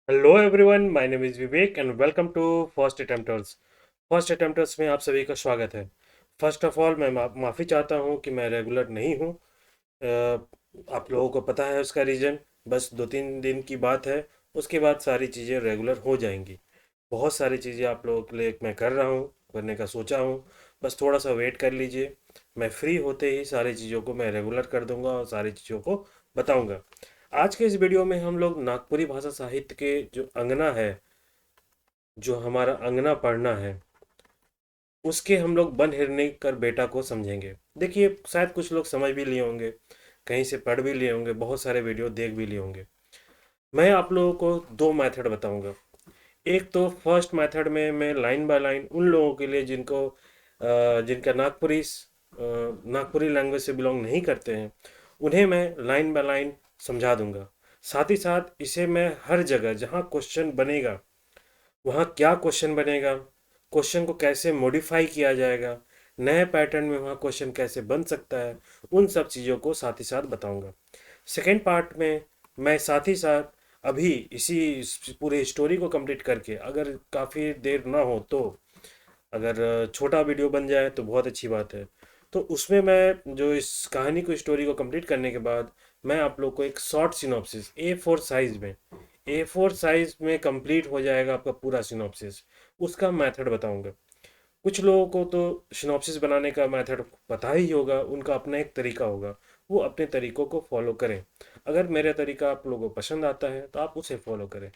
Hello everyone, my name is Vivek and welcome to first attempters. First attempters में आप सभी का स्वागत है। फर्स्ट ऑफ ऑल मैं माफ़ी चाहता हूँ कि मैं रेगुलर नहीं हूँ। आप लोगों को पता है उसका रीज़न। बस 2-3 दिन की बात है, उसके बाद सारी चीज़ें रेगुलर हो जाएंगी। बहुत सारी चीज़ें आप लोगों के लिए मैं कर रहा हूँ, करने का सोचा हूँ। बस थोड़ा सा वेट कर लीजिए। मैं फ्री होते ही सारी चीज़ों को मैं रेगुलर कर दूंगा और सारी चीज़ों को बताऊंगा। आज के इस वीडियो में हम लोग नागपुरी भाषा साहित्य के जो अंगना है, जो हमारा अंगना पढ़ना है, उसके हम लोग बन हिरने कर बेटा को समझेंगे। देखिए, शायद कुछ लोग समझ भी लिए होंगे, कहीं से पढ़ भी लिए होंगे, बहुत सारे वीडियो देख भी लिए होंगे। मैं आप लोगों को दो मेथड बताऊंगा। एक तो फर्स्ट मेथड में मैं लाइन बाय लाइन उन लोगों के लिए जिनका नागपुरी लैंग्वेज से बिलोंग नहीं करते हैं, उन्हें मैं लाइन बाय लाइन समझा दूंगा। साथ ही साथ इसे मैं हर जगह जहाँ क्वेश्चन बनेगा, वहाँ क्या क्वेश्चन बनेगा, क्वेश्चन को कैसे मॉडिफाई किया जाएगा, नए पैटर्न में वहाँ क्वेश्चन कैसे बन सकता है, उन सब चीज़ों को साथ ही साथ बताऊंगा। सेकेंड पार्ट में मैं साथ ही साथ अभी इसी पूरे स्टोरी को कंप्लीट करके, अगर काफ़ी देर ना हो तो, अगर छोटा वीडियो बन जाए तो बहुत अच्छी बात है। तो उसमें मैं जो इस कहानी को, स्टोरी को कंप्लीट करने के बाद, मैं आप लोग को एक शॉर्ट सिनॉप्सिस ए फोर साइज में कंप्लीट हो जाएगा आपका पूरा सिनॉप्सिस, उसका मेथड बताऊंगा। कुछ लोगों को तो सिनॉप्सिस बनाने का मेथड पता ही होगा, उनका अपना एक तरीका होगा, वो अपने तरीकों को फॉलो करें। अगर मेरा तरीका आप लोगों को पसंद आता है तो आप उसे फॉलो करें।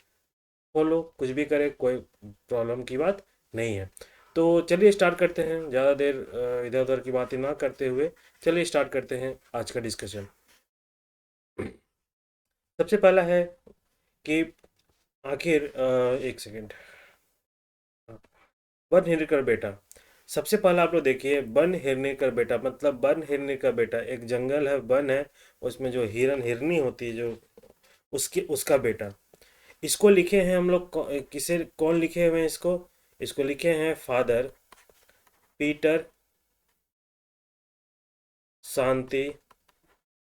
फॉलो कुछ भी करें, कोई प्रॉब्लम की बात नहीं है। तो चलिए स्टार्ट करते हैं, ज़्यादा देर इधर उधर की बातें ना करते हुए चलिए स्टार्ट करते हैं आज का डिस्कशन। सबसे पहला है कि आखिर एक सेकेंड। बन हिरने का बेटा। सबसे पहला आप लोग देखिए, बन हिरने का बेटा मतलब बन हिरने का बेटा एक जंगल है, बन है, उसमें जो हिरन हिरनी होती है, जो उसकी उसका बेटा। इसको लिखे हैं हम लोग किसे, कौन लिखे हुए हैं इसको? इसको लिखे हैं फादर पीटर शांति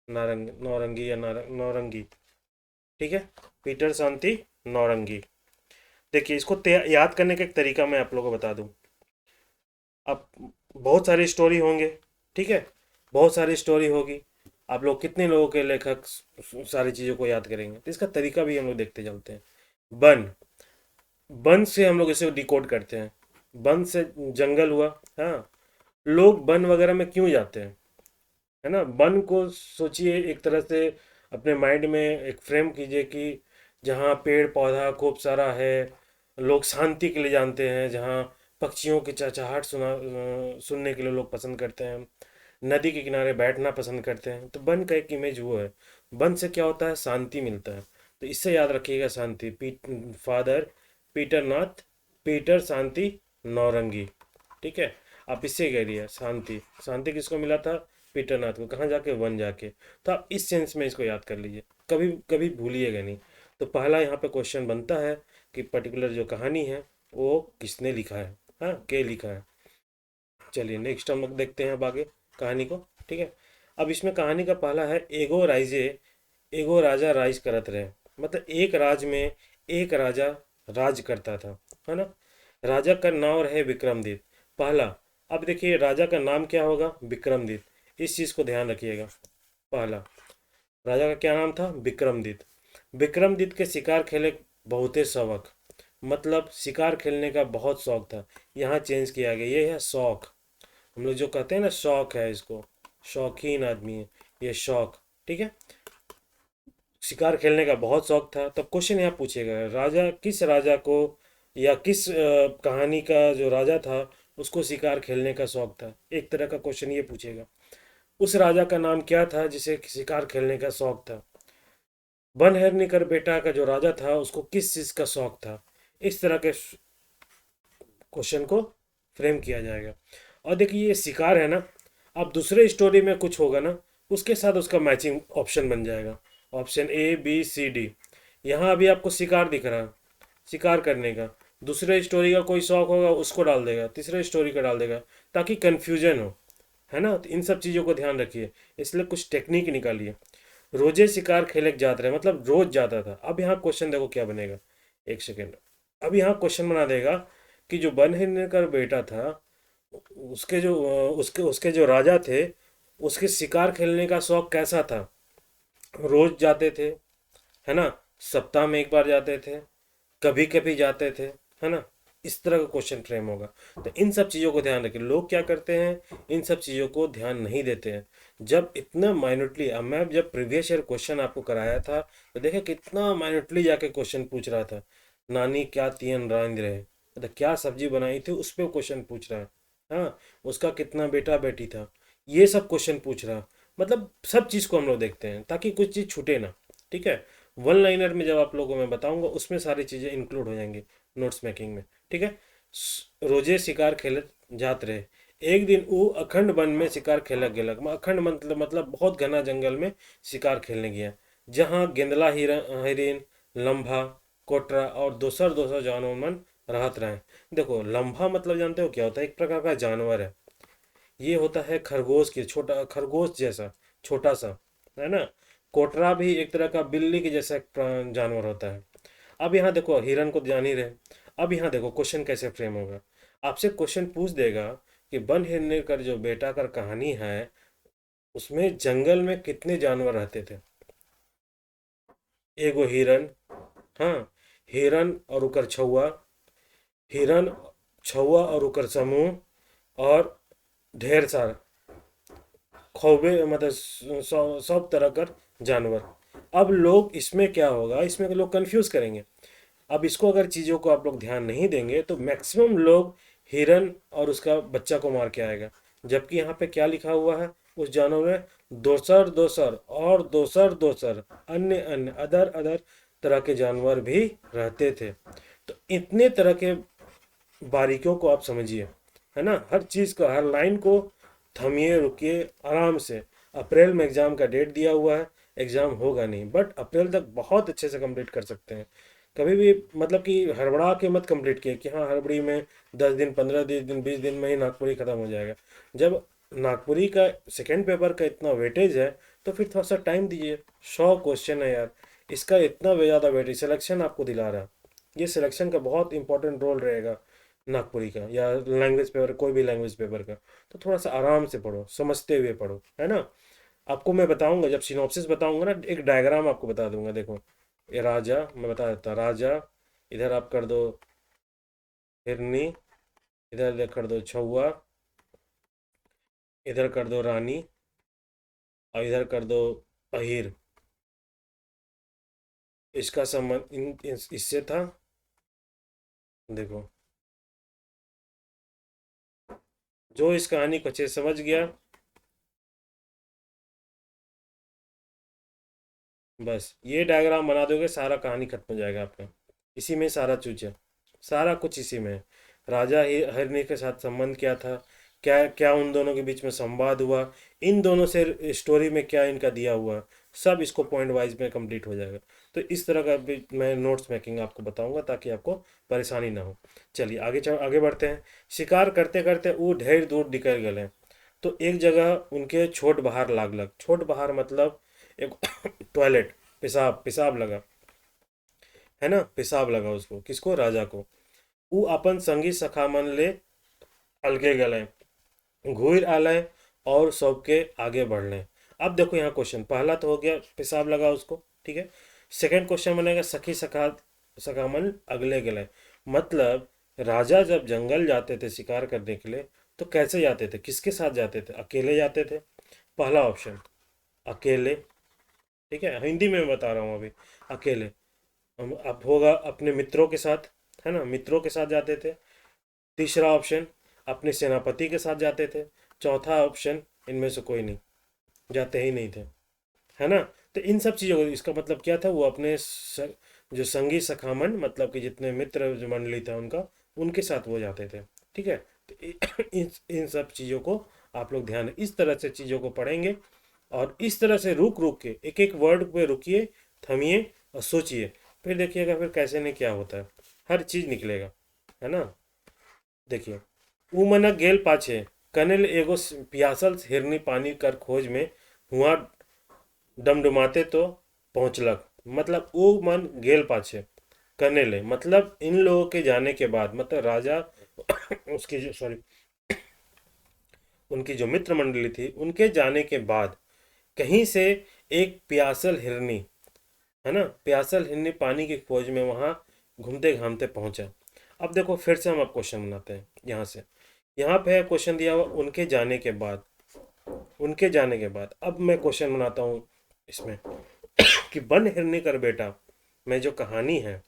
नौरंगी या नौरंगी। ठीक है, पीटर शांति नौरंगी। देखिए, इसको याद करने का एक तरीका मैं आप लोगों को बता दूं। अब बहुत सारी स्टोरी होंगे, ठीक है, बहुत सारी स्टोरी होगी। आप लोग कितने लोगों के लेखक सारी चीज़ों को याद करेंगे, तो इसका तरीका भी हम लोग देखते चलते हैं। बन, बन से हम लोग इसे डिकोड करते हैं। बन से जंगल हुआ। हाँ, लोग वन वगैरह में क्यों जाते हैं, है ना? वन को सोचिए एक तरह से, अपने माइंड में एक फ्रेम कीजिए कि जहाँ पेड़ पौधा खूब सारा है, लोग शांति के लिए जानते हैं, जहाँ पक्षियों की चहचहाहट सुनने के लिए लोग पसंद करते हैं, नदी के किनारे बैठना पसंद करते हैं। तो वन का एक इमेज वो है। वन से क्या होता है? शांति मिलता है। तो इससे याद रखिएगा, शांति फादर पीटर नाथ, पीटर शांति नौरंगी। ठीक है, आप इससे करिए शांति। शांति किसको मिला था? पीटर नाथ को। कहाँ जाके? वन जाके। तो आप इस सेंस में इसको याद कर लीजिए, कभी कभी भूलिएगा नहीं। तो पहला यहाँ पे क्वेश्चन बनता है कि पर्टिकुलर जो कहानी है वो किसने लिखा है, हाँ, के लिखा है। चलिए नेक्स्ट हम लोग देखते हैं अब आगे कहानी को। ठीक है, अब इसमें कहानी का पहला है, एगो राइजे, एगो राजा राज करत रहे। मतलब एक राज में एक राजा राज करता था, है ना? राजा का नाम रहे विक्रमदित। पहला, अब देखिए राजा का नाम क्या होगा? विक्रमदित। इस चीज़ को ध्यान रखिएगा। पहला, राजा का क्या नाम था? विक्रमदित। विक्रमदित के शिकार खेले बहुते शौक, मतलब शिकार खेलने का बहुत शौक था। यहाँ चेंज किया गया, ये है शौक। हम लोग जो कहते हैं ना, शौक है इसको, शौकीन आदमी है, ये शौक। ठीक है, शिकार खेलने का बहुत शौक था। तब क्वेश्चन यहाँ पूछेगा, राजा किस राजा को, या किस कहानी का जो राजा था उसको शिकार खेलने का शौक था, एक तरह का क्वेश्चन ये पूछेगा। उस राजा का नाम क्या था जिसे शिकार खेलने का शौक था? वन हिरनीकर बेटा का जो राजा था उसको किस चीज का शौक था? इस तरह के क्वेश्चन को फ्रेम किया जाएगा। और देखिए ये शिकार है ना, अब दूसरे स्टोरी में कुछ होगा ना, उसके साथ उसका मैचिंग ऑप्शन बन जाएगा। Option A B C D. यहाँ अभी आपको शिकार दिख रहा है, शिकार करने का। दूसरे स्टोरी का कोई शौक होगा उसको डाल देगा, तीसरे स्टोरी का डाल देगा, ताकि कन्फ्यूजन हो, है ना? तो इन सब चीज़ों को ध्यान रखिए। इसलिए कुछ टेक्निक निकालिए। रोजे शिकार खेले जाते रहे, मतलब रोज जाता था। अब यहाँ क्वेश्चन देखो क्या बनेगा। एक सेकेंड। अब यहाँ क्वेश्चन बना देगा कि जो बनहिर का बेटा था, उसके जो उसके उसके जो राजा थे, उसके शिकार खेलने का शौक कैसा था। रोज जाते थे, है ना, सप्ताह में एक बार जाते थे, कभी कभी जाते थे, है ना। इस तरह का क्वेश्चन फ्रेम होगा। तो इन सब चीज़ों को ध्यान रखें। लोग क्या करते हैं, इन सब चीज़ों को ध्यान नहीं देते हैं। जब इतना माइन्यूटली, अब मैं जब प्रीवियस ईयर क्वेश्चन आपको कराया था तो देखे कितना माइन्यूटली जाके क्वेश्चन पूछ रहा था। नानी क्या तीन रांध रहे, मतलब क्या सब्जी बनाई थी उस पर क्वेश्चन पूछ रहा है। हाँ, उसका कितना बेटा बेटी था, ये सब क्वेश्चन पूछ रहा है। मतलब सब चीज़ को हम लोग देखते हैं ताकि कुछ चीज़ छूटे ना। ठीक है। वन लाइनर में जब आप लोगों को मैं बताऊंगा उसमें सारी चीज़ें इंक्लूड हो जाएंगी नोट्स मेकिंग में। ठीक है। रोजे शिकार खेलत जात रहे, एक दिन वो अखंड वन में शिकार खेलक गेलक। अखंड मतलब बहुत घना जंगल में शिकार खेलने गया, जहाँ गेंदला हिरन, लम्भा, कोटरा और दोसर दोसर जानवर मन रहत रहे। देखो लम्भा मतलब जानते हो क्या होता है, एक प्रकार का जानवर है। ये होता है खरगोश की छोटा, खरगोश जैसा छोटा सा, है ना। कोटरा भी एक तरह का बिल्ली के जैसा एक जानवर होता है। अब यहाँ देखो हिरन को जान ही रहे। अब यहाँ देखो क्वेश्चन कैसे फ्रेम होगा। आपसे क्वेश्चन पूछ देगा कि वन हिरन का जो बेटा कर कहानी है, उसमें जंगल में कितने जानवर रहते थे। एगो हिरन, हाँ, हिरन और उकर छुआ, हिरन, छुआ और उकर समूह, और ढेर सारा खौबे, मतलब सब तरह कर जानवर। अब लोग इसमें क्या होगा, इसमें लोग कंफ्यूज करेंगे। अब इसको अगर चीज़ों को आप लोग ध्यान नहीं देंगे तो मैक्सिमम लोग हिरन और उसका बच्चा को मार के आएगा। जबकि यहाँ पे क्या लिखा हुआ है उस जानवर में, दोसर दोसर और दोसर दोसर अन्य अन्य अदर अदर तरह के जानवर भी रहते थे। तो इतने तरह के बारीकियों को आप समझिए, है ना। हर चीज़ का, हर लाइन को थमिए, रुकिए आराम से। अप्रैल में एग्ज़ाम का डेट दिया हुआ है, एग्ज़ाम होगा नहीं बट अप्रैल तक बहुत अच्छे से कंप्लीट कर सकते हैं। कभी भी मतलब कि हड़बड़ा के मत कंप्लीट किए कि हाँ हड़बड़ी में 10 दिन 15 दिन 20 दिन में ही नागपुरी ख़त्म हो जाएगा। जब नागपुरी का सेकेंड पेपर का इतना वेटेज है तो फिर थोड़ा सा टाइम दीजिए। 100 क्वेश्चन है यार, इसका इतना ज़्यादा वेटेज सिलेक्शन आपको दिला रहा है। ये सिलेक्शन का बहुत इंपॉर्टेंट रोल रहेगा नागपुरी का, या लैंग्वेज पेपर, कोई भी लैंग्वेज पेपर का। तो थोड़ा सा आराम से पढ़ो, समझते हुए पढ़ो, है ना। आपको मैं बताऊंगा, जब सिनॉप्सिस बताऊंगा ना, एक डायग्राम आपको बता दूंगा। देखो ये राजा, मैं बता देता, राजा, इधर आप कर दो हिरनी, इधर कर दो छुआ, इधर कर दो रानी, और इधर कर दो अहीर। इसका संबंध इससे था। देखो जो इस कहानी को अच्छे से समझ गया, बस ये डायग्राम बना दोगे सारा कहानी खत्म हो जाएगा आपका। इसी में सारा चूज है, सारा कुछ इसी में है। राजा हिरनी के साथ संबंध क्या था, क्या क्या उन दोनों के बीच में संवाद हुआ, इन दोनों से स्टोरी में क्या इनका दिया हुआ, सब इसको पॉइंट वाइज में कंप्लीट हो जाएगा। तो इस तरह का भी मैं नोट्स मेकिंग आपको बताऊंगा ताकि आपको परेशानी ना हो। चलिए आगे बढ़ते हैं। शिकार करते करते वो ढेर दूर निकल गए। तो एक जगह उनके छोट बहार लागलक। छोट बहार मतलब एक टॉयलेट, पेशाब पेशाब लगा, है ना। पेशाब लगा उसको, किसको, राजा को। ऊ अपन संगी सखा मन ले अलगे गले, घूर आलय और सबके आगे बढ़ लें। अब देखो यहाँ क्वेश्चन पहला तो हो गया पेशाब लगा उसको, ठीक है। सेकंड क्वेश्चन बनेगा सखी सखा सखा मन अगले गले। मतलब राजा जब जंगल जाते थे शिकार करने के लिए तो कैसे जाते थे, किसके साथ जाते थे, अकेले जाते थे। पहला ऑप्शन अकेले, ठीक है, हिंदी में मैं बता रहा हूँ अभी। अकेले। अब होगा अपने मित्रों के साथ, है ना, मित्रों के साथ जाते थे। तीसरा ऑप्शन अपने सेनापति के साथ जाते थे। चौथा ऑप्शन इनमें से कोई नहीं, जाते ही नहीं थे, है ना। तो इन सब चीज़ों को, इसका मतलब क्या था, वो अपने जो संगी सखामन, मतलब कि जितने मित्र जो मंडली था उनका, उनके साथ वो जाते थे। ठीक है। तो इन सब चीज़ों को आप लोग ध्यान, इस तरह से चीज़ों को पढ़ेंगे और इस तरह से रुक रुक के एक एक वर्ड पे रुकिए, थमिए और सोचिए, फिर देखिएगा फिर कैसे नहीं क्या होता है, हर चीज़ निकलेगा, है ना। देखिए, ऊ मनक गेल पाछे, कनेल एगो पियासल हिरनी पानी कर खोज में हुआ डमडमाते तो पहुँचलक। मतलब ऊ मन गेल पाछे, करने ले, मतलब इन लोगों के जाने के बाद, मतलब राजा उसकी जो सॉरी उनकी जो मित्र मंडली थी उनके जाने के बाद कहीं से एक प्यासल हिरनी, है ना, प्यासल हिरनी पानी की खोज में वहां घूमते घामते पहुंचा। अब देखो फिर से हम अब क्वेश्चन बनाते हैं यहाँ से। यहाँ पे क्वेश्चन दिया हुआ उनके जाने के बाद, उनके जाने के बाद। अब मैं क्वेश्चन बनाता हूँ इसमें कि बन हिरनी कर बेटा में जो कहानी है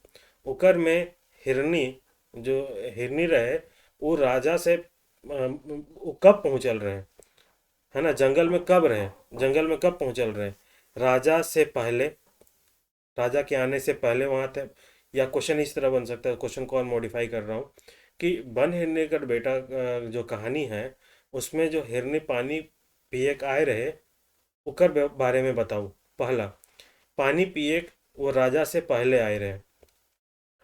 ओकर में हिरनी, जो हिरनी रहे वो राजा से वो कब पहुंचल रहे, है ना, जंगल में कब रहे, जंगल में कब पहुंचल रहे, राजा से पहले, राजा के आने से पहले वहां थे। या क्वेश्चन इस तरह बन सकता है, क्वेश्चन को और मॉडिफाई कर रहा हूँ कि बन हिरनी का बेटा जो कहानी है उसमें जो हिरनी पानी पिए के आए रहे ओकर बारे में बताऊँ। पहला, पानी पिए वो राजा से पहले आए रहे,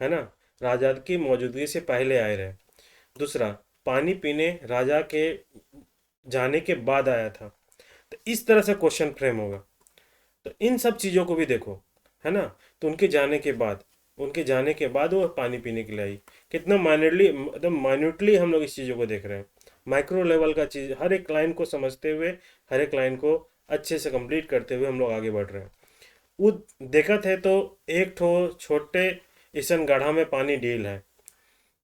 है ना, राजा की मौजूदगी से पहले आए रहे। दूसरा, पानी पीने राजा के जाने के बाद आया था। तो इस तरह से क्वेश्चन फ्रेम होगा। तो इन सब चीज़ों को भी देखो, है ना। तो उनके जाने के बाद, उनके जाने के बाद वो पानी पीने के लिए आई। कितना माइनरली, मतलब माइन्यूटली हम लोग इस चीज़ों को देख रहे हैं, माइक्रो लेवल का चीज़, हर एक लाइन को समझते हुए, हर एक लाइन को अच्छे से कंप्लीट करते हुए हम लोग आगे बढ़ रहे हैं। वो देखत है तो एक ठो छोटे इसन गड्ढा में पानी डील है।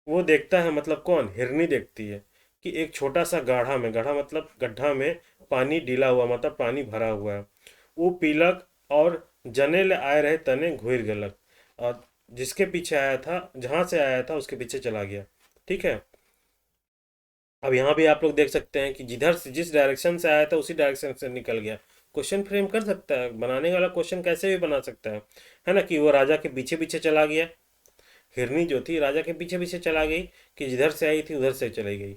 वो देखता है, मतलब कौन, हिरनी देखती है कि एक छोटा सा गाढ़ा में, गाढ़ा मतलब गड्ढा में पानी डीला हुआ, मतलब पानी भरा हुआ है। वो पीलक और जने ले आए रहे तने घुर गलक, और जिसके पीछे आया था, जहां से आया था उसके पीछे चला गया। ठीक है। अब यहाँ भी आप लोग देख सकते हैं कि जिधर से, जिस डायरेक्शन से आया था उसी डायरेक्शन से निकल गया। क्वेश्चन फ्रेम कर सकता है, बनाने वाला क्वेश्चन कैसे भी बना सकता है ना, कि वो राजा के पीछे पीछे चला गया, हिरनी जो थी राजा के पीछे पीछे चला गई, कि जिधर से आई थी उधर से चली गई,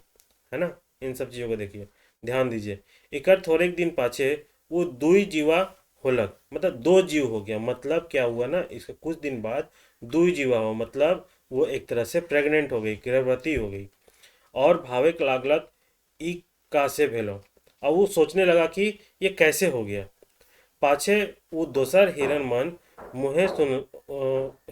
है ना। इन सब चीज़ों को देखिए, ध्यान दीजिए। एकर थोड़े दिन पाछे वो दुई जीवा होलक, मतलब दो जीव हो गया। मतलब क्या हुआ ना, इसके कुछ दिन बाद दुई जीवा हो, मतलब वो एक तरह से प्रेग्नेंट हो गई, गर्भवती हो गई। और भाविक लागलक ई का से भेलो। अब वो सोचने लगा कि ये कैसे हो गया। पाछे वो दोसर हिरण मन मुहे सुन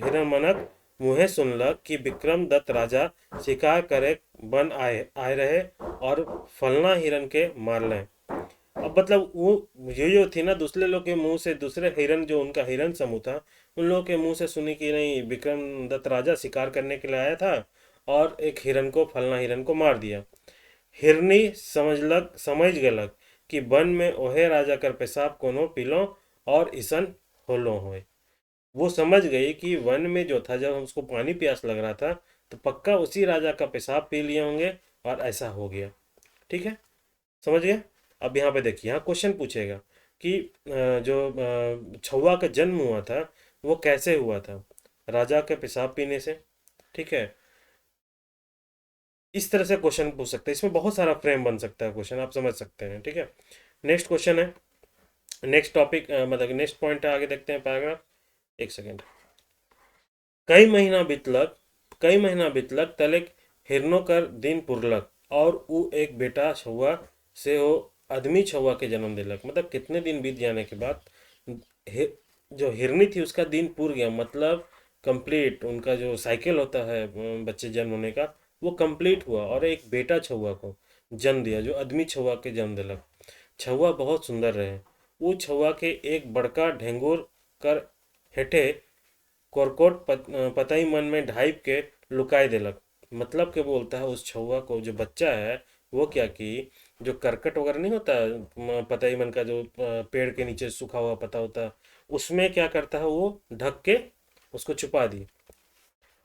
हिरण मनक मुहे सुनलक कि विक्रम दत्त राजा शिकार करे बन आए आए रहे और फलना हिरण के मारले। अब मतलब वो, ये जो थी ना, दूसरे लोग के मुंह से, दूसरे हिरन, जो उनका हिरन समूह था, उन लोगों के मुंह से सुनी कि नहीं, विक्रम दत्त राजा शिकार करने के लिए आया था और एक हिरन को, फलना हिरन को मार दिया। हिरनी समझ गलक कि वन में ओहे राजा कर पेशाब कोनो पीलो और ईसन होलो होए। वो समझ गई कि वन में जो था, जब उसको पानी प्यास लग रहा था तो पक्का उसी राजा का पेशाब पी लिए होंगे और ऐसा हो गया। ठीक है, समझ गए। अब यहाँ पे देखिए, यहाँ क्वेश्चन पूछेगा कि जो छुआ का जन्म हुआ था वो कैसे हुआ था, राजा के पेशाब पीने से। ठीक है, इस तरह से क्वेश्चन पूछ सकते हैं, इसमें बहुत सारा फ्रेम बन सकता है क्वेश्चन, आप समझ सकते हैं। ठीक है, नेक्स्ट क्वेश्चन है, नेक्स्ट टॉपिक, मतलब नेक्स्ट पॉइंट है, आगे देखते हैं पैराग्राफ। एक सेकेंड। कई महीना बीतलक, कई महीना बीतलक तलेक हिरनो कर दिन पुरलक, और उ एक बेटा छुआ से वो आदमी छुआ के जन्म दिलक। मतलब कितने दिन बीत जाने के बाद हि- जो हिरनी थी उसका दिन पूर गया, मतलब कंप्लीट उनका जो साइकिल होता है बच्चे जन्म होने का, वो कंप्लीट हुआ और एक बेटा छुआ को जन्म दिया, जो आदमी छुआ के जन्म दिलक। छुआ बहुत सुंदर रहे। वो छुआ के एक बड़का ढेंगुर कर हेठे कोरकोट पतई मन में ढाइप के लुकाई देलक। मतलब के बोलता है उस छुआ को, जो बच्चा है वो क्या कि, जो करकट वगैरह नहीं होता पतई मन का, जो पेड़ के नीचे सूखा हुआ पता होता है, उसमें क्या करता है वो ढक के उसको छुपा दी।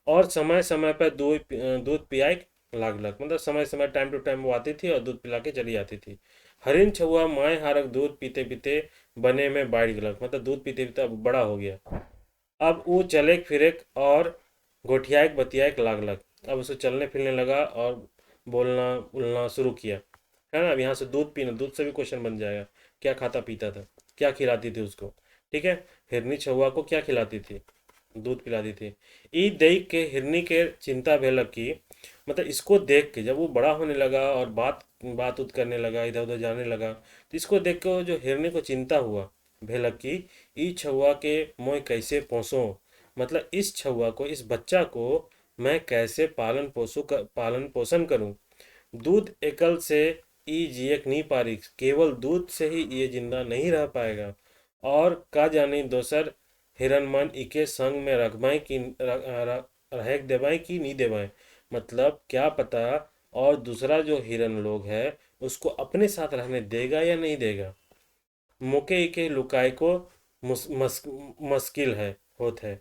और समय समय पर दूध पियाई लागलक, मतलब समय समय, टाइम टू टाइम वो आती थी और दूध पिला के चली जाती थी। हरिन छुआ माए हारक दूध पीते पीते बने में बैठ गलक, मतलब दूध पीते पीते अब बड़ा हो गया। अब वो चले फिरे और गोठियाक बतियाक लागलक। अब उसे चलने फिरने लगा और बोलना बोलना शुरू किया, है ना। अब यहाँ से दूध पीना, दूध से भी क्वेश्चन बन जाएगा, क्या खाता पीता था, क्या खिलाती थी उसको। ठीक है, हिरनी छुआ को क्या खिलाती थी, दूध पिलाती थी। ई देख के हिरनी के चिंता भेलक की, मतलब इसको देख के जब वो बड़ा होने लगा और बात बात उत करने लगा, इधर उधर जाने लगा, तो इसको देख के वो जो हिरनी को चिंता हुआ भेलक की, ई छुआ के मोय कैसे पोसो, मतलब इस छुआ को, इस बच्चा को मैं कैसे पालन पोषण करूं। दूध एकल से ई जियक नहीं पारी, केवल दूध से ही ये जिंदा नहीं रह पाएगा। और का जानी दोसर हिरन मन इके संग में रखबाएं कि रहेक देवाएं कि नहीं देवाएं। मतलब क्या पता और दूसरा जो हिरन लोग है उसको अपने साथ रहने देगा या नहीं देगा। मोके के लुकाए को मुश्किल है होत है।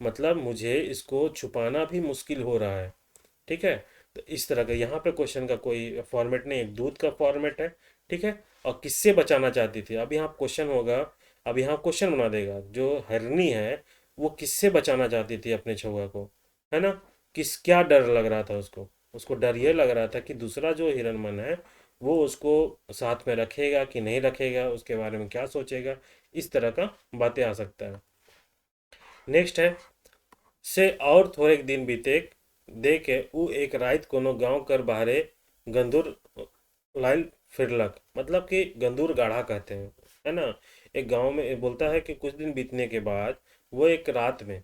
मतलब मुझे इसको छुपाना भी मुश्किल हो रहा है। ठीक है। तो इस तरह का यहाँ पे क्वेश्चन का कोई फॉर्मेट नहीं, एक दूध का फॉर्मेट है। ठीक है। और किससे बचाना चाहती थी, अब यहाँ क्वेश्चन होगा, अब यहाँ क्वेश्चन बना देगा जो हरनी है वो किससे बचाना चाहती थी अपने छुआ को, है ना। किस क्या डर लग रहा था उसको, उसको डर ये लग रहा था कि दूसरा जो हिरणमन है वो उसको साथ में रखेगा कि नहीं रखेगा, उसके बारे में क्या सोचेगा। इस तरह का बातें आ सकता है। नेक्स्ट है, से और थोड़े दिन बीते दे के ऊ एक रात कोनो गांव कर बाहरे गंदूर लाइल फिरलक। मतलब कि गंदूर गाढ़ा कहते हैं, है ना। एक गांव में बोलता है कि कुछ दिन बीतने के बाद वो एक रात में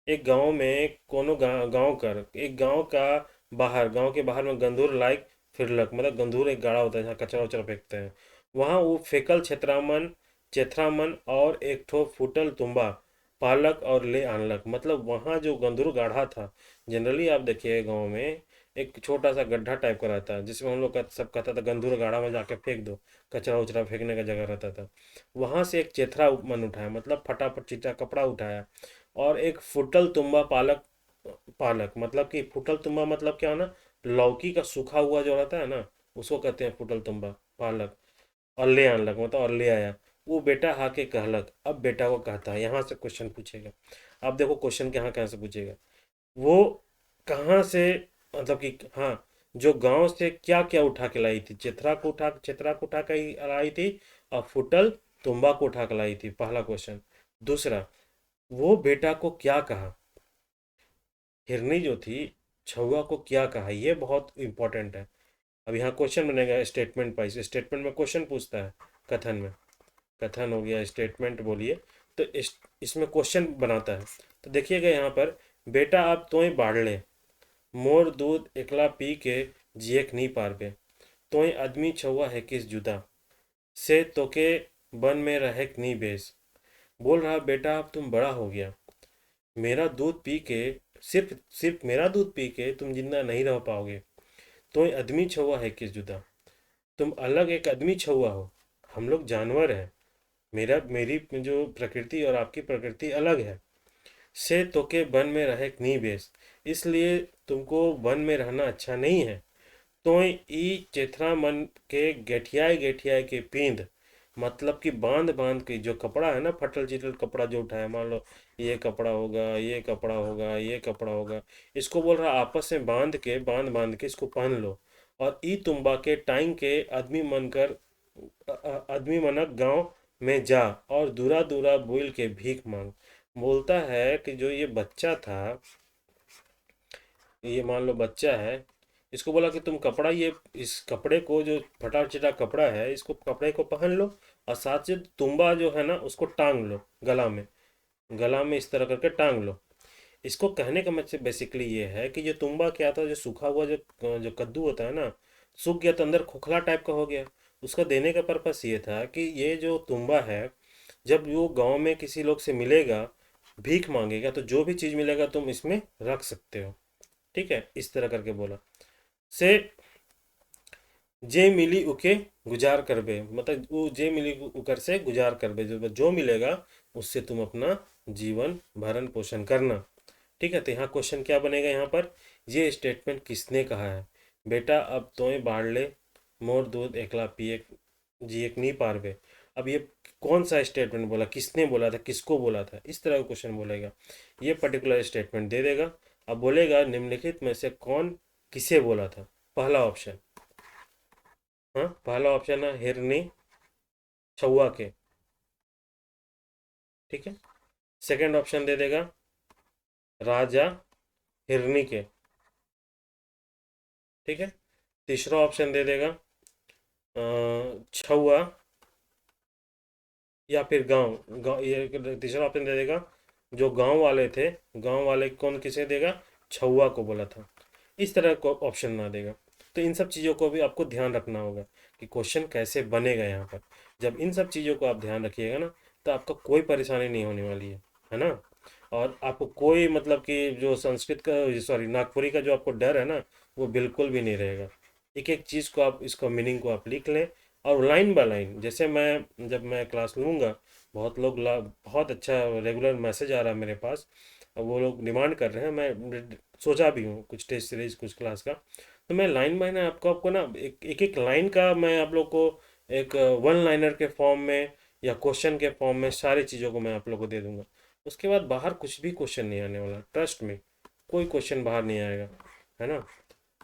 एक गांव में कोनो गांव कर एक गांव का बाहर, गांव के बाहर में गंदूर लाइक फिरलक। मतलब गंदूर एक गाढ़ा होता है जहाँ कचरा उचरा फेंकते हैं। वहाँ वो फेकल छेत्रामन चेथरामन और एक ठो फूटल तुम्बा पालक और ले आनलक। मतलब वहाँ जो गंदूर गाढ़ा था, जनरली आप देखिए गांव में एक छोटा सा गड्ढा टाइप का रहता है जिसमें हम लोग का सब कहता था गंदूर गाढ़ा में जाके फेंक दो, कचरा उचरा फेंकने का जगह रहता था। वहां से एक चेथरा मन उठाया, मतलब फटाफट चीटा कपड़ा उठाया और एक फुटल तुम्बा पालक पालक मतलब कि फुटल तुम्बा मतलब क्या ना, लौकी का सूखा हुआ जो रहता है ना, उसको कहते हैं फुटल तुम्बा पालक। और ले आनलक मतलब और ले आया। वो बेटा हाके कहलक, अब बेटा को कहता है, यहाँ से क्वेश्चन पूछेगा। अब देखो क्वेश्चन कहाँ कहाँ से पूछेगा। वो कहाँ से, मतलब कि हाँ, जो गांव से क्या क्या उठा के लाई थी, चित्रा को उठा के लाई थी और फुटल तुम्बा को उठा के लाई थी, पहला क्वेश्चन। दूसरा, वो बेटा को क्या कहा, हिरनी जो थी छुआ को क्या कहा, ये बहुत इंपॉर्टेंट है। अब यहाँ क्वेश्चन बनेगा स्टेटमेंट वाइज, स्टेटमेंट में क्वेश्चन पूछता है, कथन में। कथन हो गया, स्टेटमेंट बोलिए। तो इसमें क्वेश्चन बनाता है। तो देखिएगा यहाँ पर, बेटा आप तोय बाढ़ ले, मोर दूध एकला पी के जियक नहीं पारबे। तोय आदमी छुआ है किस जुदा, से तोके बन में रहे नहीं बेस। बोल रहा बेटा अब तुम बड़ा हो गया, मेरा दूध पी के, सिर्फ सिर्फ मेरा दूध पी के तुम जिंदा नहीं रह पाओगे। तोय आदमी छुआ है किस जुदा, तुम अलग एक आदमी छुआ हो, हम लोग जानवर हैं। मेरी जो प्रकृति और आपकी प्रकृति अलग है। से तोके वन में रहे नहीं बेस, इसलिए तुमको वन में रहना अच्छा नहीं है। तो ई चेथरा मन के गेठियाए गेठियाए के पींद, मतलब कि बांध बांध के जो कपड़ा है ना, फटल चिटल कपड़ा जो उठाया, मान लो ये कपड़ा होगा, ये कपड़ा होगा, ये कपड़ा होगा, इसको बोल रहा आपस में बांध बांध के इसको पहन लो। और ई तुम्बा के टाइम के आदमी मन कर आदमी मनक गांव में जा और दूरा दूरा बोल के भीख मांग। बोलता है कि जो ये बच्चा था, ये मान लो बच्चा है, इसको बोला कि तुम कपड़ा, ये इस कपड़े को जो फटा चिटा कपड़ा है, इसको कपड़े को पहन लो और साथ से तुम्बा जो है ना उसको टांग लो गला में, गला में इस तरह करके टांग लो। इसको कहने का मतलब बेसिकली ये है कि जो तुम्बा क्या था, जो सूखा हुआ जो जो कद्दू होता है ना, सूख गया तो अंदर खोखला टाइप का हो गया। उसका देने का पर्पस ये था कि ये जो तुम्बा है, जब वो गांव में किसी लोग से मिलेगा, भीख मांगेगा, तो जो भी चीज़ मिलेगा तुम इसमें रख सकते हो। ठीक है, इस तरह करके बोला। से जे मिली उके गुजार करबे, मतलब वो जे मिली उकर से गुजार करबे, जो जो मिलेगा उससे तुम अपना जीवन भरण पोषण करना। ठीक है। तो यहाँ क्वेश्चन क्या बनेगा, यहाँ पर ये स्टेटमेंट किसने कहा है। बेटा अब तोय बाढ़ ले, मोर दूध एकला पिए जिए नहीं पारबे। अब ये कौन सा स्टेटमेंट बोला, किसने बोला था, किसको बोला था, इस तरह का क्वेश्चन बोलेगा। ये पर्टिकुलर स्टेटमेंट दे देगा। अब बोलेगा निम्नलिखित में से कौन किसे बोला था। पहला ऑप्शन, हाँ पहला ऑप्शन है हिरनी छुआ के। ठीक है। सेकंड ऑप्शन दे देगा राजा हिरनी के। ठीक है। तीसरा ऑप्शन दे देगा छुआ या फिर गांव गांव, ये तीसरा ऑप्शन दे देगा जो गांव वाले थे, गांव वाले कौन किसे देगा, छुआ को बोला था। इस तरह को ऑप्शन ना देगा। तो इन सब चीज़ों को भी आपको ध्यान रखना होगा कि क्वेश्चन कैसे बनेगा यहाँ पर। जब इन सब चीज़ों को आप ध्यान रखिएगा ना, तो आपको कोई परेशानी नहीं होने वाली है ना। और आपको कोई मतलब कि जो संस्कृत का, सॉरी, नागपुरी का जो आपको डर है ना, वो बिल्कुल भी नहीं रहेगा। एक एक चीज़ को आप, इसको मीनिंग को आप लिख लें, और लाइन बाय लाइन, जैसे मैं जब मैं क्लास लूँगा, बहुत लोग बहुत अच्छा रेगुलर मैसेज आ रहा है मेरे पास, और वो लोग डिमांड कर रहे हैं, मैं सोचा भी हूँ कुछ टेस्ट सीरीज कुछ क्लास का। तो मैं लाइन बाय लाइन आपको आपको ना एक एक लाइन का मैं आप लोग को एक वन लाइनर के फॉर्म में या क्वेश्चन के फॉर्म में सारी चीज़ों को मैं आप लोग को दे दूंगा। उसके बाद बाहर कुछ भी क्वेश्चन नहीं आने वाला, ट्रस्ट में, कोई क्वेश्चन बाहर नहीं आएगा, है ना।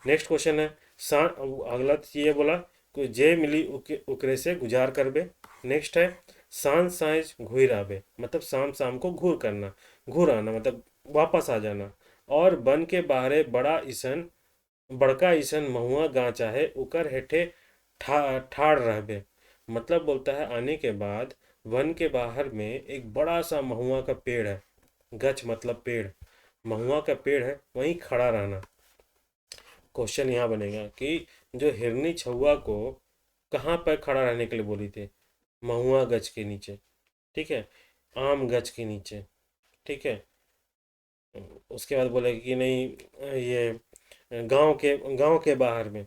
नेक्स्ट क्वेश्चन है, सा अगला ये बोला कि जे मिली उकरे से गुजार करबे। नेक्स्ट है, सांझ साइज घूर आबे, मतलब शाम शाम को घूर करना, घूर आना मतलब वापस आ जाना। और बन के बाहरे बड़ा ईसन, बड़का ईसन महुआ गांचा है उकर हेठे ठाड़ रहबे। मतलब बोलता है आने के बाद वन के बाहर में एक बड़ा सा महुआ का पेड़ है, गच मतलब पेड़, महुआ का पेड़ है, वहीं खड़ा रहना। क्वेश्चन यहाँ बनेगा कि जो हिरनी छुआ को कहाँ पर खड़ा रहने के लिए बोली थी, महुआ गच के नीचे, ठीक है, आम गच के नीचे, ठीक है। उसके बाद बोले कि नहीं, ये गांव के बाहर में,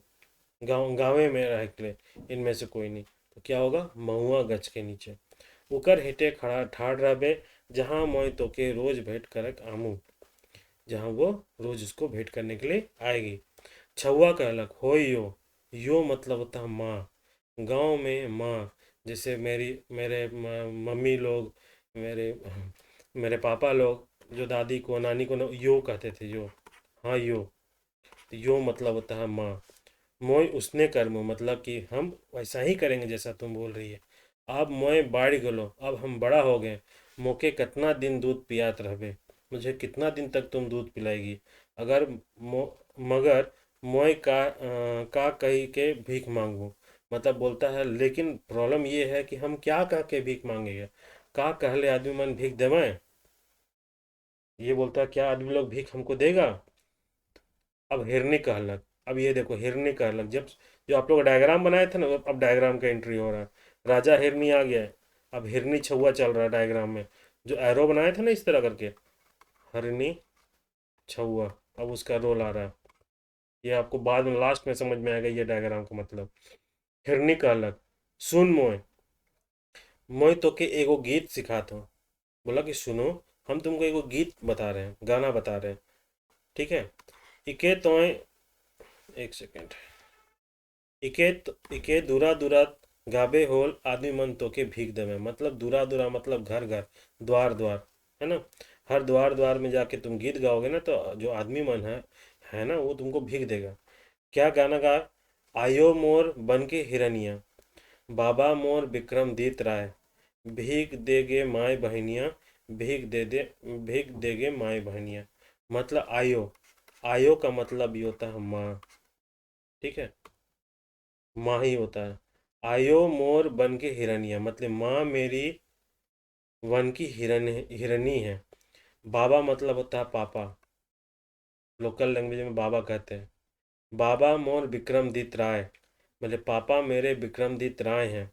गाँवे में रह के, इनमें से कोई नहीं। तो क्या होगा, महुआ गच के नीचे, उकर हिटे खड़ा ठाड़ रहबे, जहाँ मोय तो के रोज भेंट करक आमू, जहाँ वो रोज उसको भेंट करने के लिए आएगी। छुआ कहलक हो यो मतलब होता है माँ। गांव में माँ, जैसे मम्मी लोग, मेरे मेरे पापा लोग जो दादी को नानी को यो कहते थे, यो, हाँ यो। तो यो मतलब होता है माँ। मोय उसने कर्म मतलब कि हम वैसा ही करेंगे जैसा तुम बोल रही है। अब मोय बाढ़ गलो, अब हम बड़ा हो गए, मोके कितना दिन दूध पियात रहबे, मुझे कितना दिन तक तुम दूध पिलाएगी। अगर मगर मोय का कही के भीख मांगू, मतलब बोलता है लेकिन प्रॉब्लम ये है कि हम क्या कह के भीख मांगेंगे, का कहले आदमी मन भीख देवे। ये बोलता है क्या आदमी लोग भीख हमको देगा। अब हिरनी कहलक, अब ये देखो हिरनी कहलक, जब जो आप लोग डायग्राम बनाए थे ना, अब डायग्राम का एंट्री हो रहा है। राजा हिरनी आ गया है, अब हिरनी छुआ चल रहा है डायग्राम में, जो एरो बनाए थे ना इस तरह करके, हिरनी छुआ, अब उसका रोल आ रहा है। ये आपको बाद में लास्ट में समझ में आएगा ये डायग्राम का मतलब। हिरनी कहलक सुन मोय, मोय तो के एगो गीत सिखाता हूँ। बोला कि सुनो, हम तुमको एगो गीत बता रहे हैं, गाना बता रहे हैं, ठीक है। इके तो, एक सेकेंड, इके दूरा दूरा गाबे होल आदमी मन तो के भीख देवे, मतलब दूरा दूरा मतलब घर घर, द्वार द्वार, है ना। हर द्वार द्वार में जाके तुम गीत गाओगे ना, तो जो आदमी मन है ना, वो तुमको भीख देगा। क्या गाना गा, आयो मोर बन के हिरनिया, बाबा मोर विक्रमदीत राय, भीख देगे माय बहनिया, भीख देगे माय बहनिया। मतलब आयो, आयो का मतलब ये होता है माँ, ठीक है, माँ ही होता है। आयो मोर बन के हिरनिया मतलब माँ मेरी वन की हिरनी है। बाबा मतलब होता है पापा, लोकल लैंग्वेज में बाबा कहते हैं। बाबा मोर विक्रमदित राय, मतलब पापा मेरे विक्रमदित राय हैं।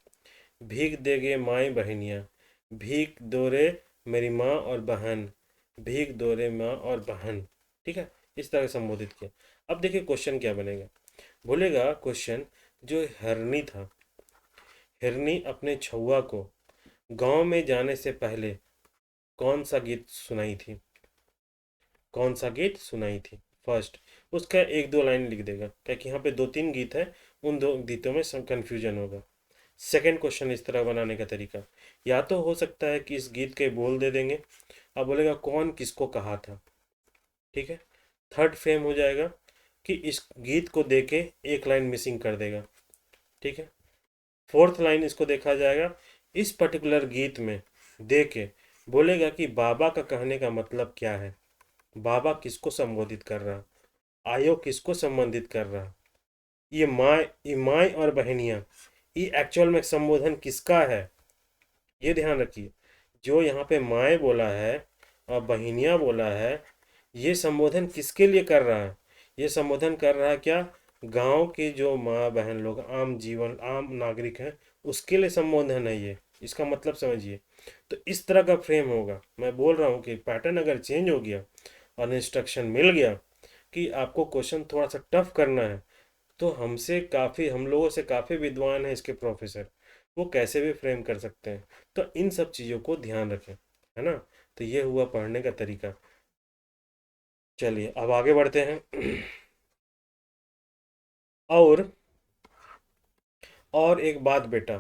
भीख देगे माई बहनिया, भीख दो रे मेरी माँ और बहन, भीख दो रे माँ और बहन, ठीक है। इस तरह से संबोधित किया। अब देखिए क्वेश्चन क्या बनेगा। बोलेगा क्वेश्चन, जो हिरनी था, हिरनी अपने छुआ को गांव में जाने से पहले कौन सा गीत सुनाई थी, कौन सा गीत सुनाई थी। फर्स्ट, उसका एक दो लाइन लिख देगा, क्योंकि यहाँ पे दो तीन गीत है, उन दो गीतों में कंफ्यूजन होगा। सेकंड क्वेश्चन इस तरह बनाने का तरीका, या तो हो सकता है कि इस गीत के बोल दे देंगे, अब बोलेगा कौन किसको कहा था, ठीक है। थर्ड फ्रेम हो जाएगा कि इस गीत को देके एक लाइन मिसिंग कर देगा, ठीक है। फोर्थ लाइन इसको देखा जाएगा, इस पर्टिकुलर गीत में दे के बोलेगा कि बाबा का कहने का मतलब क्या है, बाबा किसको संबोधित कर रहा, आयो किसको संबंधित कर रहा, ये माँ और बहनियाँ, ये एक्चुअल में संबोधन किसका है। ये ध्यान रखिए, जो यहाँ पे माए बोला है, और बहिनिया बोला है, ये संबोधन किसके लिए कर रहा है? ये संबोधन कर रहा है क्या? गांव की जो माँ बहन लोग, आम जीवन, आम नागरिक हैं, उसके लिए संबोधन है ये। इसका मतलब समझिए। तो इस तरह का फ्रेम होगा। मैं बोल रहा हूँ कि पैटर्न अगर चेंज हो गया और इंस्ट्रक्शन मिल गया कि आपको क्वेश्चन थोड़ा सा टफ करना है, तो हमसे काफ़ी, हम लोगों से काफ़ी विद्वान हैं इसके प्रोफेसर, वो कैसे भी फ्रेम कर सकते हैं। तो इन सब चीज़ों को ध्यान रखें, है ना। तो ये हुआ पढ़ने का तरीका। चलिए अब आगे बढ़ते हैं। और और एक बात बेटा,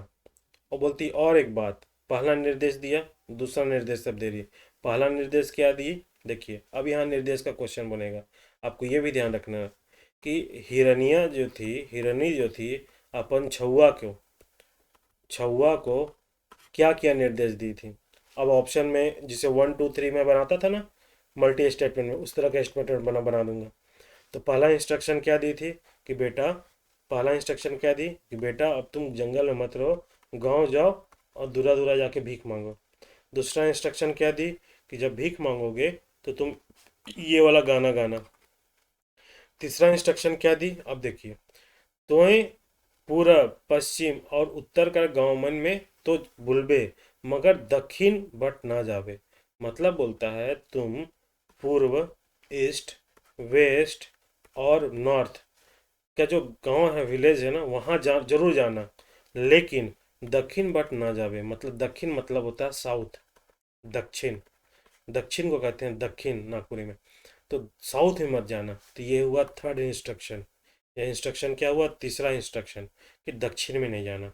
और बोलती और एक बात। पहला निर्देश दिया, दूसरा निर्देश अब दे रही है। पहला निर्देश क्या दी? देखिए अब यहाँ निर्देश का क्वेश्चन बनेगा। आपको ये भी ध्यान रखना है कि हिरनिया जो थी, हिरनी जो थी, अपन छुआ को क्या क्या निर्देश दी थी। अब ऑप्शन में जिसे 1 2 3 में बनाता था ना, मल्टी स्टेटमेंट में, उस तरह का स्टेटमेंट बना दूंगा। तो पहला इंस्ट्रक्शन क्या दी थी कि बेटा, पहला इंस्ट्रक्शन क्या दी कि बेटा अब तुम जंगल में मत रहो, गांव जाओ और दूरा दूरा जाके भीख मांगो। दूसरा इंस्ट्रक्शन क्या दी कि जब भीख मांगोगे तो तुम ये वाला गाना गाना। तीसरा इंस्ट्रक्शन क्या दी? अब देखिए, तोय पूरब पश्चिम और उत्तर का गांव मन में तो बुलबे, मगर दक्षिण बट ना जावे। मतलब बोलता है तुम पूर्व, ईस्ट, वेस्ट और नॉर्थ का जो गांव है, विलेज है ना, वहाँ जरूर जाना, लेकिन दक्षिण बट ना जावे। मतलब दक्षिण मतलब होता है साउथ, दक्षिण। दक्षिण को कहते हैं दक्षिण नागपुरी में। तो साउथ में मत जाना। तो ये हुआ थर्ड इंस्ट्रक्शन। ये इंस्ट्रक्शन क्या हुआ? तीसरा इंस्ट्रक्शन कि दक्षिण में नहीं जाना।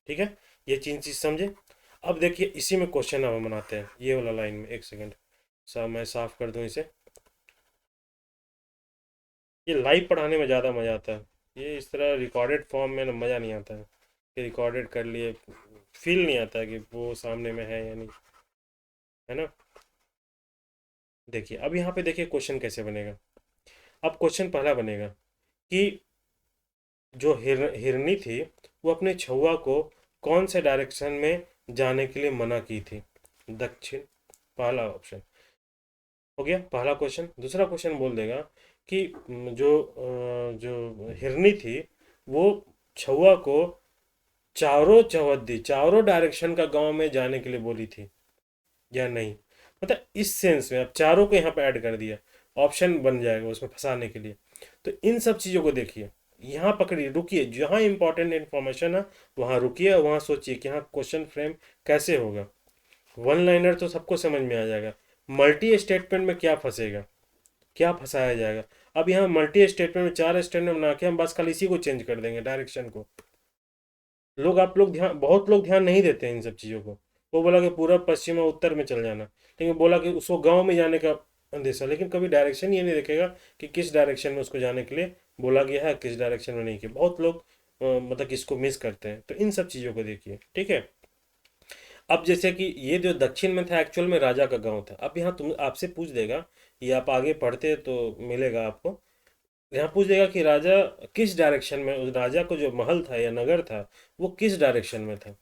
ठीक है, ये तीन चीज समझे। अब देखिए इसी में क्वेश्चन अब हम बनाते हैं, ये वाला लाइन में। एक सेकंड, मैं साफ कर दूं इसे। ये लाइव पढ़ाने में ज़्यादा मज़ा आता है। ये इस तरह रिकॉर्डेड फॉर्म में ना मज़ा नहीं आता है कि रिकॉर्डेड कर लिए, फील नहीं आता है कि वो सामने में है या नहीं, है ना। देखिए अब यहाँ पे देखिए क्वेश्चन कैसे बनेगा। अब क्वेश्चन पहला बनेगा कि जो हिरनी थी, वो अपने छुआ को कौन से डायरेक्शन में जाने के लिए मना की थी? दक्षिण, पहला ऑप्शन हो गया पहला क्वेश्चन। दूसरा क्वेश्चन बोल देगा कि जो हिरनी थी, वो छुआ को चारों चौहद्दी, चारों डायरेक्शन का गांव में जाने के लिए बोली थी या नहीं। मतलब इस सेंस में अब चारों को यहाँ पे ऐड कर दिया, ऑप्शन बन जाएगा उसमें फंसाने के लिए। तो इन सब चीज़ों को देखिए, यहाँ पकड़िए, रुकिए, जहाँ इंपॉर्टेंट इन्फॉर्मेशन है वहाँ रुकिए और वहाँ सोचिए कि हाँ क्वेश्चन फ्रेम कैसे होगा। वन लाइनर तो सबको समझ में आ जाएगा, मल्टी स्टेटमेंट में क्या फंसेगा, क्या फंसाया जाएगा। अब यहाँ मल्टी स्टेटमेंट में चार स्टेटमेंट बना के हम बस खाली इसी को चेंज कर देंगे, डायरेक्शन को। आप लोग ध्यान, बहुत लोग ध्यान नहीं देते हैं इन सब चीज़ों को। वो बोला कि पूरब पश्चिम और उत्तर में चल जाना, लेकिन बोला कि उसको गांव में जाने का अंदेशा, लेकिन कभी डायरेक्शन ये नहीं देखेगा कि किस डायरेक्शन में उसको जाने के लिए बोला गया है, किस डायरेक्शन में नहीं किया। बहुत लोग मतलब इसको मिस करते हैं। तो इन सब चीज़ों को देखिए, ठीक है। अब जैसे कि ये जो दक्षिण में था, एक्चुअल में राजा का गांव था। अब यहाँ तुम आपसे पूछ देगा, ये आप आगे पढ़ते तो मिलेगा आपको। यहाँ पूछ देगा कि राजा किस डायरेक्शन में, उस राजा को जो महल था या नगर था, वो किस डायरेक्शन में था,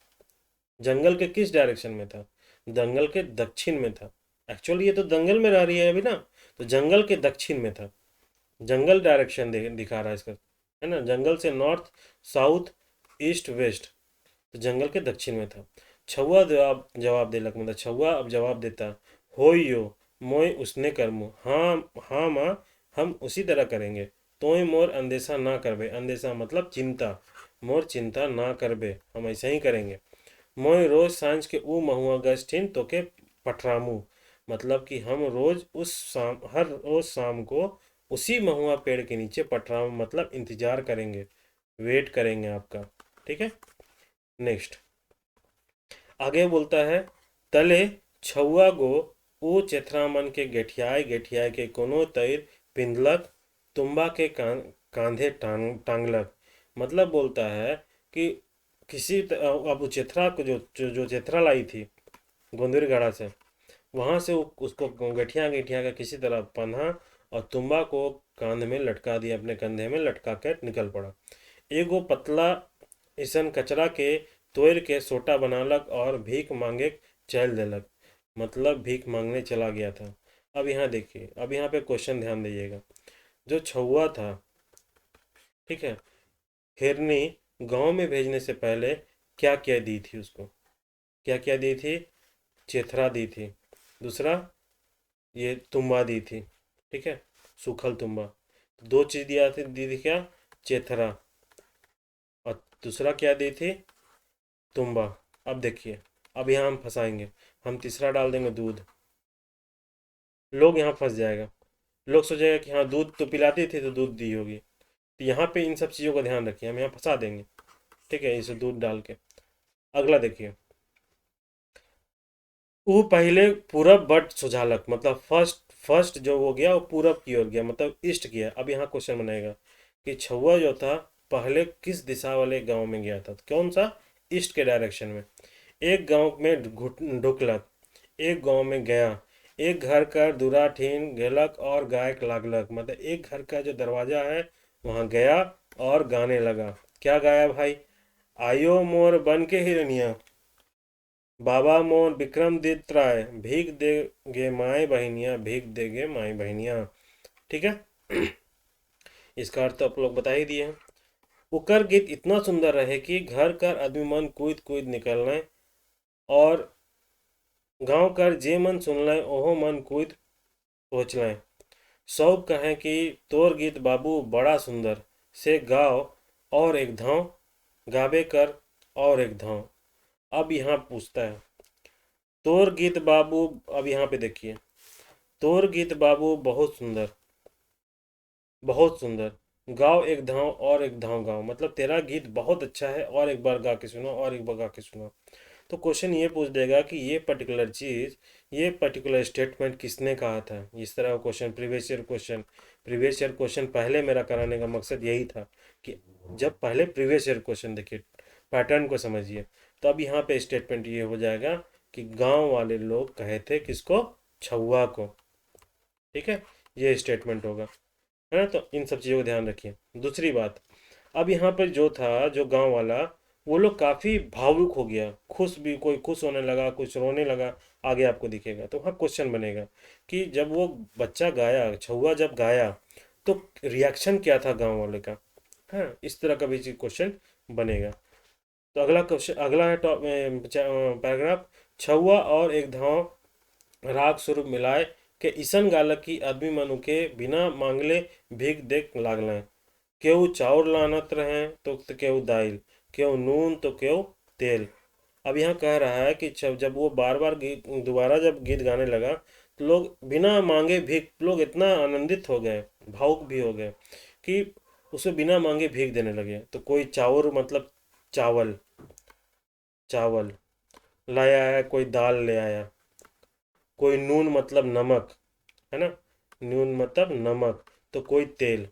जंगल के किस डायरेक्शन में था? जंगल के दक्षिण में था। एक्चुअली ये तो जंगल में रह रही है अभी ना, तो जंगल के दक्षिण में था। जंगल डायरेक्शन दिखा रहा है इसका, है ना। जंगल से नॉर्थ, साउथ, ईस्ट, वेस्ट, तो जंगल के दक्षिण में था। छुआ जवाब जवाब दे लक, मतलब छुआ अब जवाब देता, हो यो मोय उसने करमु, हाँ हाँ माँ, हम उसी तरह करेंगे। तोय मोर अंदेशा ना करबे, अंदेशा मतलब चिंता, मोर चिंता ना करबे, हम ऐसा ही करेंगे। मोय रोज सांझ के ऊ महुआ गस्ठिन तो के पठरामू, मतलब कि हम रोज उस शाम, हर रोज शाम को उसी महुआ पेड़ के नीचे पठरामू मतलब इंतजार करेंगे, वेट करेंगे आपका। ठीक है, नेक्स्ट आगे बोलता है, तले छुआ गो ऊ चेथरामन के गेठियाय गेठियाय के कोनो तैर पिंधलक, तुम्बा के कांधे टांगलक। मतलब बोलता है कि अब चेथरा को जो चेथरा लाई थी गोंदरी गाड़ा से, वहां से उसको गठिया गठिया का किसी तरह बंधा और तुम्बा को कांध में लटका दिया, अपने कंधे में लटका कर निकल पड़ा। एगो पतला इसन कचरा के तोड़ के सोटा बनालक और भीख मांगे चल देलक। मतलब भीख मांगने चला गया था। अब यहाँ देखिए, अब यहाँ पे क्वेश्चन ध्यान दीजिएगा। जो छुआ था, ठीक है, हिरनी गांव में भेजने से पहले क्या क्या दी थी उसको? क्या क्या दी थी? चेथरा दी थी। दूसरा, ये तुम्बा दी थी, ठीक है, सूखल तुम्बा। दो चीज दिया थी, दी थी क्या? चेथरा। और दूसरा क्या दी थी? तुम्बा। अब देखिए, अब यहाँ हम फंसाएंगे। हम तीसरा डाल देंगे दूध। लोग यहाँ फंस जाएगा। लोग सोचेगा कि हाँ दूध तो पिलाती थी तो दूध दी होगी। तो यहाँ पे इन सब चीज़ों का ध्यान रखिए, हम यहाँ फंसा देंगे। ठीक है, इसे दूध डाल के। अगला देखिए, वो पहले पूरब बट सुझालक, मतलब फर्स्ट फर्स्ट जो हो गया वो पूरब की ओर गया, मतलब ईस्ट किया। अब यहाँ क्वेश्चन बनेगा कि छुआ जो था पहले किस दिशा वाले गांव में गया था? तो कौन सा? ईस्ट के डायरेक्शन में। एक गांव में ढुकलक, एक गांव में गया, एक घर का दूरा ठीन गेलक और गायक लागलक, मतलब एक घर का जो दरवाजा है वहां गया और गाने लगा। क्या गाया भाई? आयो मोर बन के हिरनिया, बाबा मोर विक्रमादित्य राय, भीख दे गे माए बहनिया, भीख दे गे माए बहनिया। ठीक है। इसका अर्थ तो आप लोग बता ही दिए हैं। उकर गीत इतना सुंदर रहे कि घर कर आदमी मन कूद कूद निकलने, और गांव कर जे मन सुनलें ओहो मन कूद पहुँचलें। सब कहें कि तोर गीत बाबू बड़ा सुंदर, से गाओ और एक धाव, गावे कर और एक धाव। अब यहाँ पूछता है, तोर गीत बाबू, अब यहाँ पे देखिए, तोर गीत बाबू बहुत सुंदर, बहुत सुंदर, गाओ एक धाव और एक धाव गाओ, मतलब तेरा गीत बहुत अच्छा है और एक बार गा के सुनो और एक बार गा के सुनो। तो क्वेश्चन ये पूछ देगा कि ये पर्टिकुलर चीज़, ये पर्टिकुलर स्टेटमेंट किसने कहा था? इस तरह का question, previous year question. Previous year question पहले मेरा कराने का मकसद यही था कि जब पहले प्रीवियस ईयर क्वेश्चन देखिए, पैटर्न को समझिए। तो अब यहाँ पे स्टेटमेंट ये हो जाएगा कि गांव वाले लोग कहे थे किसको? छुआ को। ठीक है, ये स्टेटमेंट होगा, है ना? तो इन सब चीज़ों का ध्यान रखिए। दूसरी बात, अब यहाँ पर जो था, जो गांव वाला, वो लोग काफ़ी भावुक हो गया, खुश भी, कोई खुश होने लगा, कुछ रोने लगा। आगे आपको दिखेगा। तो वहाँ क्वेश्चन बनेगा कि जब वो बच्चा गाया, छुआ जब गाया, तो रिएक्शन क्या था गांव वाले का? हाँ, इस तरह का भी क्वेश्चन बनेगा। तो अगला क्वेश्चन, अगला है पैराग्राफ। छुआ और एक धाव राग स्वरूप मिलाए के ईसन गालक की आदमी मनु के बिना मांगले भीख देख लागलें। केहू चाउर लानत रहे तो केहू दाइल, केहू नून तो केहू तेल। अब यहाँ कह रहा है कि जब वो बार बार गीत, दोबारा जब गीत गाने लगा, तो लोग बिना मांगे भीख, लोग इतना आनंदित हो गए, भावुक भी हो गए कि उसे बिना मांगे भीख देने लगे। तो कोई चाउर मतलब चावल, चावल लाया है, कोई दाल ले आया, कोई नून मतलब नमक, है ना, नून मतलब नमक। तो कोई तेल,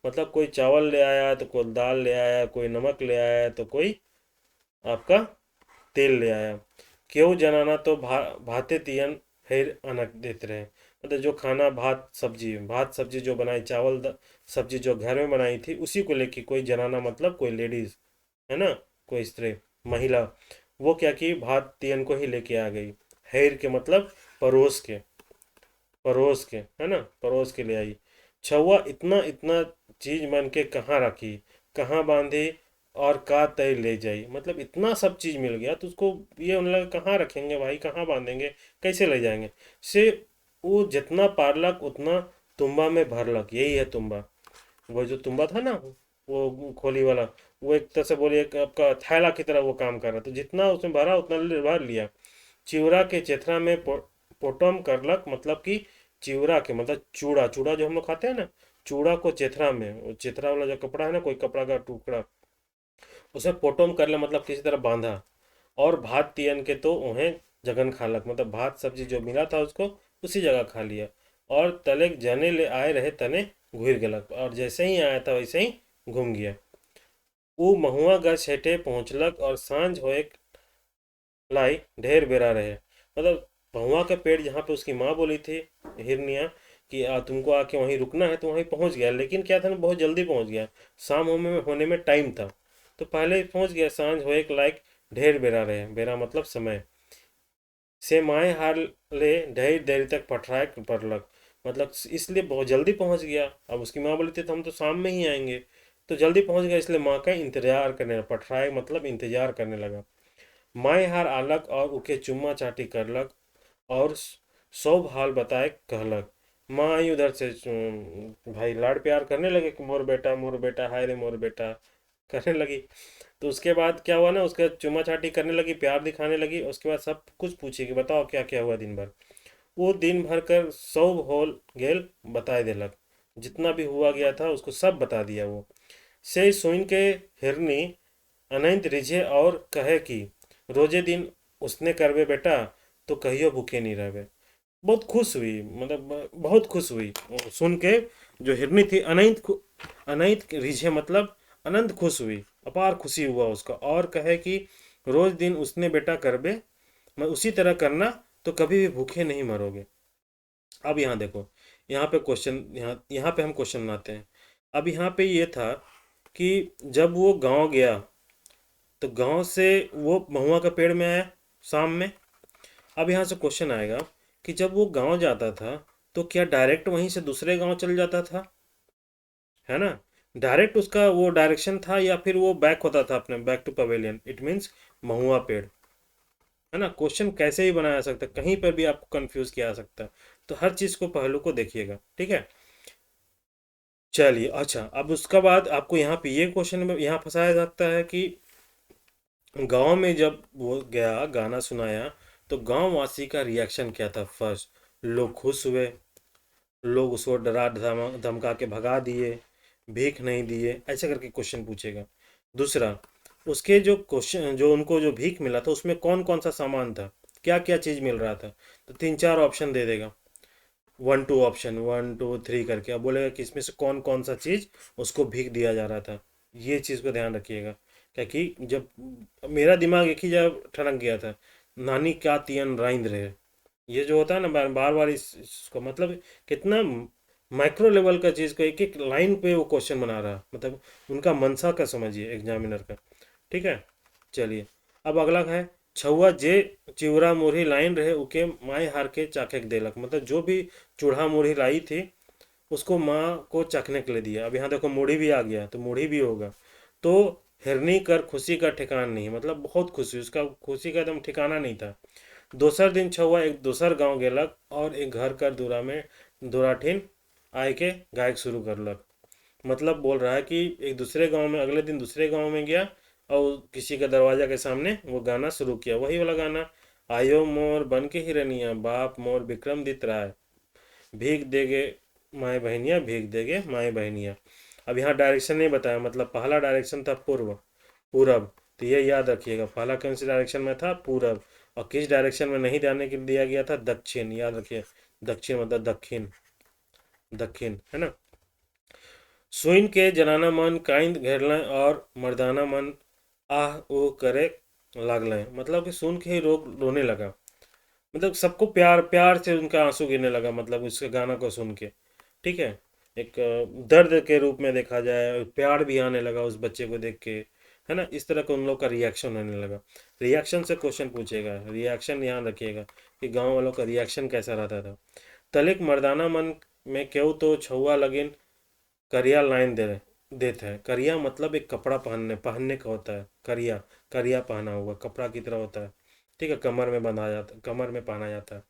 मतलब कोई चावल ले आया तो कोई दाल ले आया, कोई नमक ले आया तो कोई आपका तेल ले आया। क्यों जनाना तो भाते तियन फिर अनक देते रहे, मतलब जो खाना, भात सब्जी, भात सब्जी जो बनाई, चावल सब्जी जो घर में बनाई थी, उसी को लेके कोई जनाना मतलब कोई लेडीज, है ना, कोई स्त्री, महिला, वो क्या की भात तियन को ही लेके आ गई। हेर के मतलब परोस के, परोस के, है ना, परोस के ले आई। छुआ इतना इतना चीज मन के कहाँ रखी, कहाँ बांधी, और का तय ले जाई, मतलब इतना सब चीज मिल गया तो उसको ये होने लगा कहाँ रखेंगे भाई, कहाँ बांधेंगे, कैसे ले जाएंगे? से वो जितना पारलक उतना तुम्बा में भरलक। यही है तुम्बा। वो जो तुम्बा था ना, वो खोली वाला, वो एक तरह से बोलिए कि आपका थैला की तरह वो काम कर रहा, तो जितना उसमें भरा उतना भर लिया। चिवरा के चेथरा में पोटम करलक, मतलब कि चिवरा के मतलब चूड़ा, चूड़ा जो हम लोग खाते हैं ना, चूड़ा को चेथरा में, वो चेथरा वाला जो कपड़ा है ना, कोई कपड़ा का टुकड़ा, उसे पोटम कर ले, मतलब किसी तरह बांधा। और भात तियन के तो उन्हें जगन खालक, मतलब भात सब्जी जो मिला था उसको उसी जगह खा लिया। और तले जने ले आए रहे तने घुर गलक, और जैसे ही आया था वैसे ही घूम गया। वो महुआ गछ हेठे पहुंचलक और सांझ होए लाई ढेर बेरा रहे, मतलब महुआ का पेड़ जहाँ पे उसकी माँ बोली थी हिरनिया कि तुमको आके वहीं रुकना है, तो वहीं पहुंच गया। लेकिन क्या था ना, बहुत जल्दी पहुंच गया, शाम होने में टाइम था, तो पहले ही पहुंच गया। सांझ होए लायक ढेर बेरा रहे, बेरा मतलब समय से माए हार ले ढेर देर तक पठराए पड़लक, मतलब इसलिए बहुत जल्दी पहुंच गया। अब उसकी माँ बोली थी तो हम तो शाम में ही आएंगे, तो जल्दी पहुंच गया इसलिए माँ का इंतजार करने लगा, पठराए मतलब इंतजार करने लगा। माए हार आलक और उके चुम्मा चाटी करलक और सब हाल बताए कहलक। माँ आई उधर से भाई लाड प्यार करने लगे कि मोर बेटा हाय रे मोर बेटा करने लगी। तो उसके बाद क्या हुआ ना, उसके चुम्मा चाटी करने लगी, प्यार दिखाने लगी, उसके बाद सब कुछ पूछेगी बताओ क्या क्या हुआ दिन भर। वो दिन भर कर सब होल गेल बताए देलक, जितना भी हुआ गया था उसको सब बता दिया वो। से सुन के हिरनी अनंत रिझे और कहे कि रोजे दिन उसने करवे बेटा तो कहियो भूखे नहीं रहवे। बहुत खुश हुई, मतलब बहुत खुश हुई सुन के। जो हिरनी थी अनंत रिझे मतलब अनंत खुश हुई, अपार खुशी हुआ उसका, और कहे कि रोज दिन उसने बेटा करबे, मैं उसी तरह करना तो कभी भी भूखे नहीं मरोगे। अब यहाँ देखो, यहाँ पे क्वेश्चन, यहाँ पे हम क्वेश्चन बनाते हैं। अब यहाँ पे ये था कि जब वो गांव गया तो गांव से वो महुआ का पेड़ में आया शाम में। अब यहाँ से क्वेश्चन आएगा कि जब वो गांव जाता था तो क्या डायरेक्ट वहीं से दूसरे गांव चल जाता था, है ना? डायरेक्ट उसका वो डायरेक्शन था या फिर वो बैक होता था अपने back to pavilion, it means महुआ पेड़, है ना? क्वेश्चन कैसे भी बनाया जा सकता है, कहीं पर भी आपको कंफ्यूज किया जा सकता है। तो हर चीज को पहलू को देखिएगा, ठीक है? चलिए, अच्छा, अब उसका बाद आपको यहाँ पे ये क्वेश्चन में यहाँ फंसाया जाता है कि गांव में जब वो गया गाना सुनाया तो गांव वासी का रिएक्शन क्या था। फर्स्ट, लोग खुश हुए, लोग उसको डरा धमका के भगा दिए, भीख नहीं दिए, ऐसे करके क्वेश्चन पूछेगा। दूसरा, उसके जो क्वेश्चन जो उनको जो भीख मिला था उसमें कौन कौन सा सामान था, क्या क्या चीज़ मिल रहा था। तो तीन चार ऑप्शन दे देगा, one two option, one two three करके, अब बोलेगा कि इसमें से कौन कौन सा चीज़ उसको भीख दिया जा रहा था। ये चीज़ को ध्यान रखिएगा, क्योंकि जब मेरा दिमाग एक ही जगह ठनक गया था, नानी क्या तियन राइंद रहे, ये जो होता है ना बार बार बार इसको मतलब कितना माइक्रो लेवल का चीज़ को एक एक लाइन पे वो क्वेश्चन बना रहा है, मतलब उनका मनसा का समझिए एग्जामिनर का, ठीक है? चलिए, अब अगला है छुआ जे चिवड़ा मुरही लाइन रहे उके माए हार के चाखे के देलक, मतलब जो भी चूड़ा मुरही लाई थी उसको माँ को चखने के लिए दिया। अब यहाँ देखो मुढ़ी भी आ गया तो मुढ़ी भी होगा। तो हिरनी कर खुशी का ठिकाना नहीं, मतलब बहुत खुशी, उसका खुशी का एकदम ठिकाना नहीं था। दोसर दिन छुआ एक दोसर गांव गेलक और एक घर कर दूरा में दूराठिन आय के गायक शुरू करलक, मतलब बोल रहा है कि एक दूसरे गांव में, अगले दिन दूसरे गांव में गया और किसी का दरवाजा के सामने वो गाना शुरू किया, वही वाला गाना, आयो मोर बन के हिरनिया बाप मोर विक्रमदित राय, भीख देगे माए बहनिया भीख देगे माए बहनिया। अब यहाँ डायरेक्शन नहीं बताया, मतलब पहला डायरेक्शन था पूर्व, पूरब, तो ये याद रखिएगा, पहला कौन सी डायरेक्शन में था, पूरब। और किस डायरेक्शन में नहीं जाने के लिए दिया गया था, दक्षिण, याद रखिए, दक्षिण मतलब दक्षिण, दक्षिण, है ना? सुइन के जनाना मन काइंद घेरलें और मर्दाना मन आह ओ करे लागलें, मतलब कि सुन के ही लोग रोने लगा, मतलब सबको प्यार प्यार से उनका आंसू गिरने लगा, मतलब उसके गाना को सुन के, ठीक है? एक दर्द के रूप में देखा जाए, प्यार भी आने लगा उस बच्चे को देख के, है ना? इस तरह का उन लोग का रिएक्शन होने लगा। रिएक्शन से क्वेश्चन पूछेगा, रिएक्शन ध्यान रखिएगा कि गांव वालों का रिएक्शन कैसा रहता था। तलिक मर्दाना मन में क्यों तो छुआ लगिन करिया लाइन देते हैं। करिया मतलब एक कपड़ा पहनने पहनने का होता है, करिया, करिया पहना हुआ कपड़ा की तरह होता है, ठीक है? कमर में बंधा जाता, कमर में पहना जाता है।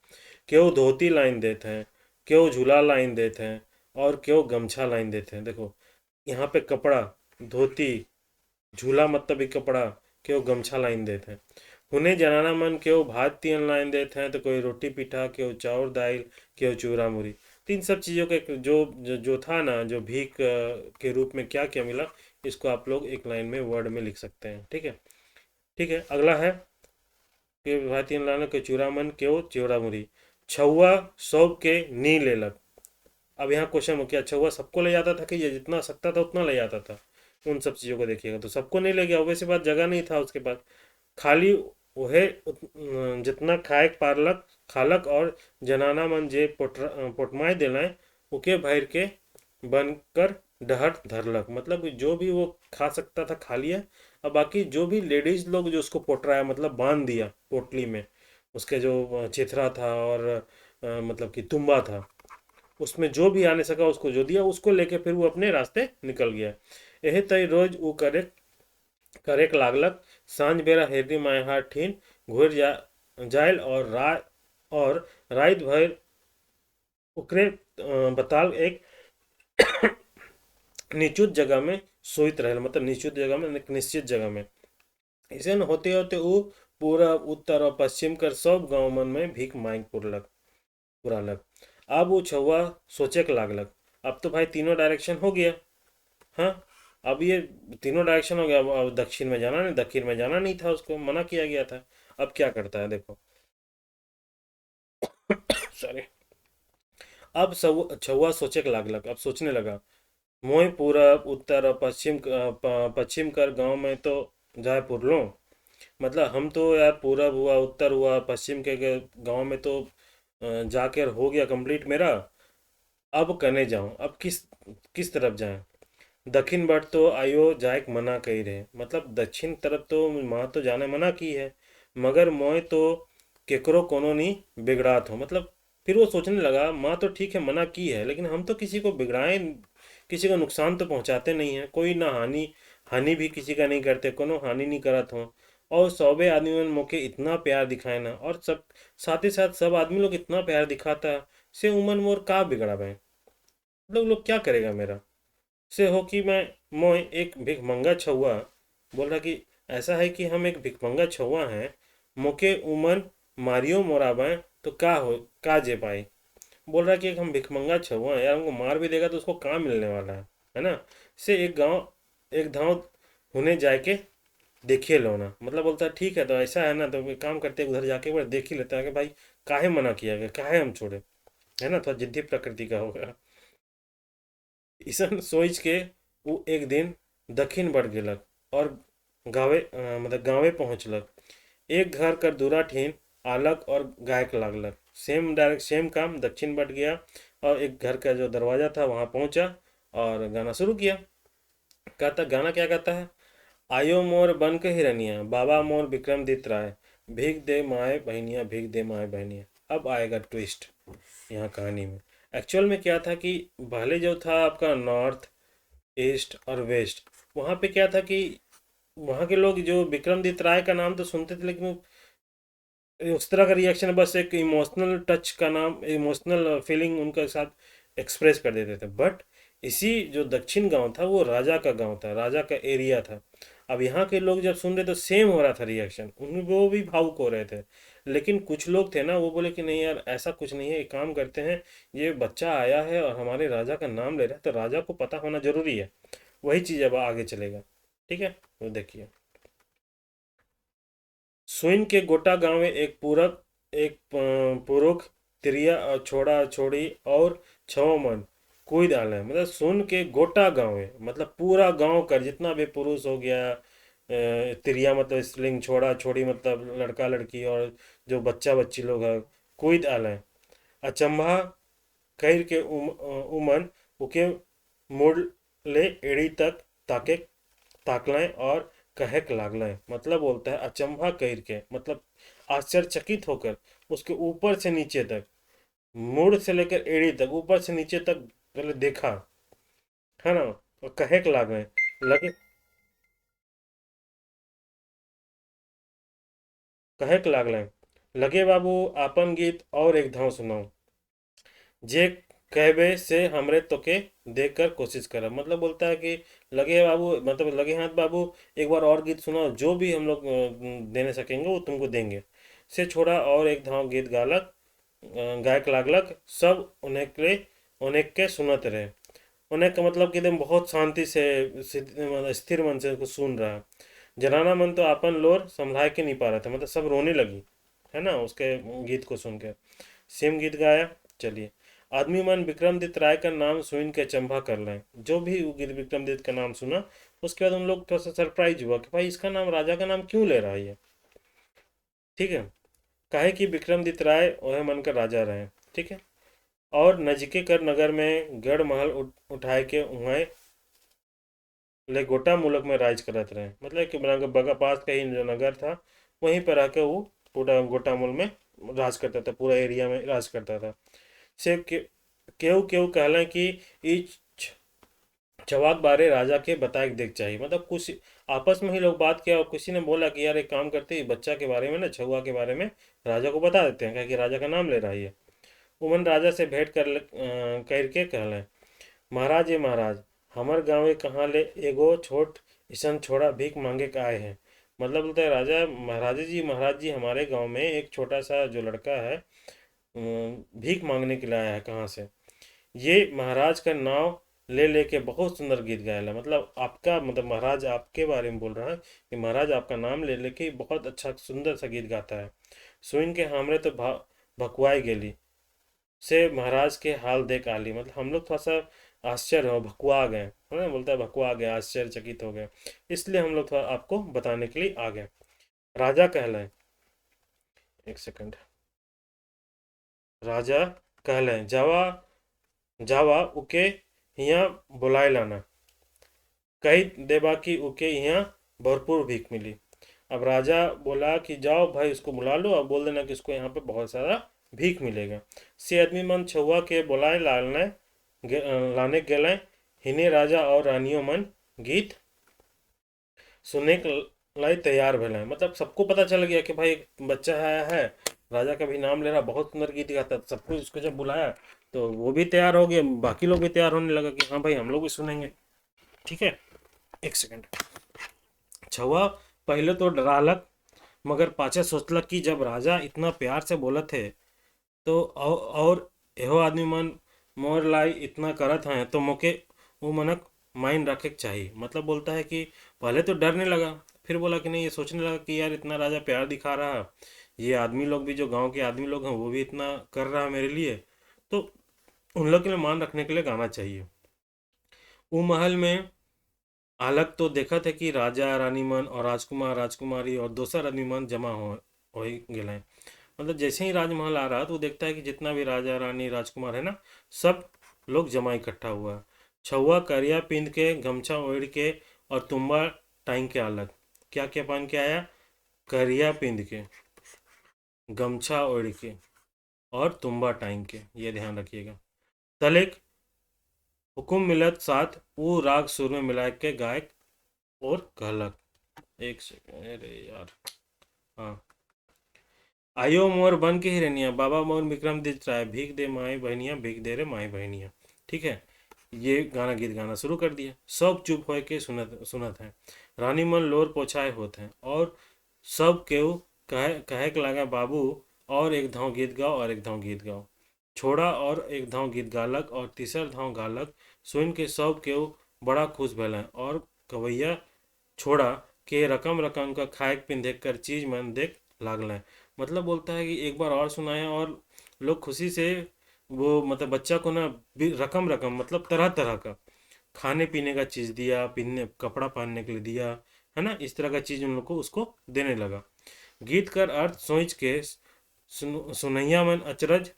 क्यों धोती लाइन देते हैं, क्यों झूला लाइन देते हैं, और क्यों गमछा लाइन देते हैं। देखो यहाँ पे कपड़ा, धोती, झूला मतलब एक कपड़ा, क्यों गमछा लाइन देते हैं। उन्हें जनाना मन क्यों भात तीन लाइन देते हैं, तो कोई रोटी पीठा, क्यों चाउर दाल, क्यों चूरा मुरी। तो इन सब चीज़ों का जो था ना, जो भीख के रूप में क्या क्या मिला, इसको आप लोग एक लाइन में वर्ड में लिख सकते हैं, ठीक है? ठीक है, अगला है कि भात तीन लाइन के चूरा मन क्यों चिवड़ा मुरी, छुआ सब के नी लेलक। अब यहाँ क्वेश्चन हो क्या, छुआ सबको ले जाता था कि ये जितना सकता था उतना ले जाता था, उन सब चीज़ों को देखिएगा तो सबको नहीं ले गया, वैसे बात जगह नहीं था उसके पास, खाली वहे जितना खाए पारलक खालक, और जनाना मन जे पोटमाय दिलाए उके भैर के बनकर डहर धरलक, मतलब कि जो भी वो खा सकता था खा लिया। अब बाकी जो भी लेडीज लोग जो उसको पोटराया मतलब बांध दिया पोटली में, उसके जो चिथरा था और मतलब कि तुम्बा था, उसमें जो भी आने सका उसको जो दिया, उसको लेके फिर वो अपने रास्ते निकल गया। यही तय रोज वो करेक लागलक, सांझ बेरा हेरनी माय हाथ ठीन घुर जायल और रात भर ओकरे बताल एक निचुत जगह में सोइत रहल, मतलब निचुत जगह में, एक निश्चित जगह में। ऐसे होते होते वो पूरब उत्तर और पश्चिम कर सब गांव मन में भीख मांग पुरालक। अब वो छुआ सोचे के लागलक, अब तो भाई तीनों डायरेक्शन हो गया। हाँ, अब ये तीनों डायरेक्शन हो गया, अब दक्षिण में जाना नहीं था, उसको मना किया गया था। अब क्या करता है देखो। सॉरी। अब सब छुआ सोचे के लागलक, अब सोचने लगा, मोय पूरब उत्तर और पश्चिम कर गांव में तो जाए पुरलो, मतलब हम तो यार पूरब हुआ उत्तर हुआ पश्चिम के गांव में तो जाकर हो गया कंप्लीट मेरा। अब कने जाऊं, अब किस तरफ जाएं। दक्षिण बट तो आयो जायक मना कही रहे, मतलब दक्षिण तरफ तो माँ तो जाने मना की है, मगर मोय तो केकरो कोनो नहीं बिगड़ात हो, मतलब फिर वो सोचने लगा माँ तो ठीक है मना की है, लेकिन हम तो किसी को बिगड़ाए, किसी को नुकसान तो पहुंचाते नहीं है, कोई ना हानि हानि भी किसी का नहीं करते, कोनो हानि नहीं करत हो। और सौबे आदमी मन मोके इतना प्यार दिखाए ना, और सब साथ ही साथ सब आदमी लोग इतना प्यार दिखाता से उमन मोर का बिगड़ा भाई, लोग क्या करेगा मेरा, से हो कि मैं मोय एक भिखमंगा छुआ। बोल रहा कि ऐसा है कि हम एक भिखमंगा छुआ हैं, मोके उमन मारियो मोराबा तो का हो, का जे पाए। बोल रहा कि एक हम भिखमंगा छुआ हैं यार, हमको मार भी देगा तो उसको कहाँ मिलने वाला है ना। से एक धाव होने जाके देखिए लो ना, मतलब बोलता है ठीक है तो ऐसा है ना, तो एक काम करते हैं उधर जाके एक बार देख ही लेता है कि भाई काहे मना किया गया, काहे हम छोड़े, है ना, थोड़ा जिद्दी प्रकृति का होगा। ईसन सोच के वो एक दिन दक्षिण बढ़ गेलक और मतलब गाँवे पहुँचलक। एक घर कर दूरा ठीन आलक और गायक लागलक, सेम काम दक्षिण बढ़ गया और एक घर का जो दरवाजा था वहां पहुंचा और गाना शुरू किया। कहता गाना क्या कहता है, आयो मोर बन के हिरनिया बाबा मोर विक्रमदित राय, भीख दे माए बहनिया भीख दे माए बहनिया। अब आएगा ट्विस्ट यहाँ कहानी में। एक्चुअल में क्या था कि पहले जो था आपका नॉर्थ ईस्ट और वेस्ट, वहाँ पे क्या था कि वहाँ के लोग जो विक्रमदित राय का नाम तो सुनते थे, लेकिन उस तरह का रिएक्शन, बस एक इमोशनल टच का नाम, इमोशनल फीलिंग उनके साथ एक्सप्रेस कर देते थे। बट इसी जो दक्षिण गांव था वो राजा का गांव था, राजा का एरिया था। अब यहाँ के लोग जब सुन रहे तो सेम हो रहा था रिएक्शन, उन वो भी भावुक हो रहे थे। लेकिन कुछ लोग थे ना, वो बोले कि नहीं यार ऐसा कुछ नहीं है, एक काम करते हैं, ये बच्चा आया है और हमारे राजा का नाम ले रहा है तो राजा को पता होना जरूरी है। वही चीज़ अब आगे चलेगा। ठीक है, तो देखिए। सुइन के गोटा गांव में एक पुरुष तिरिया और छोड़ा छोड़ी और छव मन कोई डाल है, मतलब सुन के गोटा गांव है, मतलब पूरा गांव कर जितना भी पुरुष हो गया, तिरिया मतलब स्त्रीलिंग, छोड़ा छोड़ी मतलब लड़का लड़की, और जो बच्चा बच्ची लोग है कोई डाल है। अचंभा कह के उमन उके मुड़ ले एड़ी तक ताके ताकलें और कहेक लागलें, मतलब बोलता है अचंभा कह के, मतलब आश्चर्यचकित होकर, उसके ऊपर से नीचे तक, मुड़ से लेकर एड़ी तक, ऊपर से नीचे तक पहले देखा, है ना, और कहेक लागलें लगे, कहेक लागलें लगे बाबू आपन गीत और एक धाव सुनाओ, जे कहबे से हमरे तोके देखकर कोशिश करब, मतलब बोलता है कि लगे बाबू, मतलब लगे हाथ बाबू, एक बार और गीत सुनाओ, जो भी हम लोग देने सकेंगे वो तुमको देंगे। से छोड़ा और एक धाव गीत गालक, गायक लागलक, सब उन्हें के सुनत रहे। उन्हें का मतलब कि एकदम बहुत शांति से मतलब स्थिर मन से उसको सुन रहा है। जनाना मन तो अपन लोर संभला के नहीं पा रहा था, मतलब सब रोने लगी, है ना, उसके गीत को सुन के। सेम गीत गाया। चलिए, आदमी मन विक्रमदित्य राय का नाम सुन के चंबा कर लें, जो भी वो विक्रमदित्य का नाम सुना, उसके बाद उन लोग थोड़ा सा सरप्राइज हुआ कि भाई इसका नाम राजा का नाम क्यों ले रहा है ये। ठीक है, काहे कि विक्रमदित्य राय वह मन का राजा रहे। ठीक है, और नजके कर नगर में गढ़ महल उठाए के वहाँ ले गोटा मुल्क में राज करत रहे, मतलब कि बगा पास का ही जो नगर था वहीं पर आके वो पूरा गोटा मुल्क में राज करता था, पूरा एरिया में राज करता था। से केहू केहू कहला कि ई चवाक बारे राजा के बताए देख चाहिए, मतलब कुछ आपस में ही लोग बात किया और किसी ने बोला कि यार एक काम करते हैं, बच्चा के बारे में ना, छुआ के बारे में राजा को बता देते हैं, क्या कि राजा का नाम ले रहा है ये। उमन राजा से भेंट करके कहले, महाराज ये महाराज, हमार गाँव कहाँ ले एगो छोट ईसन छोड़ा भीख मांगे का आए हैं। मतलब बोलता है राजा, महाराज जी हमारे गांव में एक छोटा सा जो लड़का है भीख मांगने के लिए आया है, कहाँ से। ये महाराज का नाम ले लेके बहुत सुंदर गीत गायला, मतलब आपका, मतलब महाराज आपके बारे में बोल रहा है कि महाराज आपका नाम ले लेके बहुत अच्छा सुंदर सा गीत गाता है। सुन के हमरे तो भकुआई गेली, से महाराज के हाल देख आली, मतलब हम लोग थोड़ा सा आश्चर्य हो, भकुआ गए, है ना, बोलता है भकुआ गए, आश्चर्यचकित हो गए, इसलिए हम लोग थोड़ा आपको बताने के लिए आ गए। राजा कहलाए, एक सेकंड, राजा कहले, जावा जावा उके यहाँ बुलाए लाना, कही देबा कि उके यहाँ भरपूर भीख मिली। अब राजा बोला कि जाओ भाई उसको बुला लो और बोल देना कि उसको यहाँ पे बहुत सारा भीख मिलेगा। से आदमी मन छुआ के बुलाए लाने गए। हिने राजा और रानियों मन गीत सुनने के लाई तैयार भेल, मतलब सबको पता चल गया कि भाई एक बच्चा आया है, राजा का भी नाम ले रहा, बहुत सुंदर गीत गाता, सब कुछ उसको जब बुलाया तो वो भी तैयार हो गए, बाकी लोग भी तैयार होने लगा कि हाँ भाई हम लोग भी सुनेंगे। ठीक है, एक सेकंड। छुआ पहले तो डरालक, मगर पाछे सोचलक कि जब राजा इतना प्यार से बोलत है तो और एहो आदमी मन मोर लाई इतना करत हैं तो मोके वो मनक माइन रखे के चाहिए। मतलब बोलता है कि पहले तो डरने लगा, फिर बोला कि नहीं, ये सोचने लगा कि यार इतना राजा प्यार दिखा रहा है, ये आदमी लोग भी, जो गांव के आदमी लोग हैं वो भी इतना कर रहा है मेरे लिए, तो उन लोग के लिए मान रखने के लिए गाना चाहिए। वो महल में अलग तो देखा थे कि राजा रानी मन और राजकुमार राजकुमारी और दोसर आदमी मन जमा हो ही गए। मतलब जैसे ही राजमहल आ रहा तो देखता है कि जितना भी राजा रानी राजकुमार है ना, सब लोग जमा इकट्ठा हुआ है। छुआ करिया पिंध के, गमछा ओढ़ के और तुम्बा टांग के अलग। क्या क्या पहन के आया? करिया पिंध के, गमछा ओढ़ के और तुम्बा टांग के, ये ध्यान रखिएगा। तलेक हुकुम मिलत साथ वो राग सुर में मिला के गायक और कहलक, एक सेकंड, अरे यार, हाँ, आयो मोर बन के हिरनिया, बाबा मोर विक्रमादित्य राय, भीख दे माई बहनिया, भीख दे रे माई बहनिया। ठीक है, ये गाना गीत गाना शुरू कर दिया। सब चुप होए के सुनत सुनत हैं। रानी मन लोर पोछाए होते हैं और सब केहू कहे के लगा, बाबू और एक धाव गीत गाओ और एक धाव गीत गाओ। छोड़ा और एक धाव गीत गालक और तीसर धाव गालक। सुन के सब केहू बड़ा खुश भेल और कवैया छोड़ा के रकम रकम का खाए पिंधे कर चीज मन देख लागल। मतलब बोलता है कि एक बार और सुनाया और लोग खुशी से वो, मतलब बच्चा को ना रकम रकम, मतलब तरह तरह का खाने पीने का चीज दिया, पहनने कपड़ा पहनने के लिए दिया, है ना, इस तरह का चीज उन लोग को उसको देने लगा। गीत कर अर्थ सोच के सुनैया मन अचरज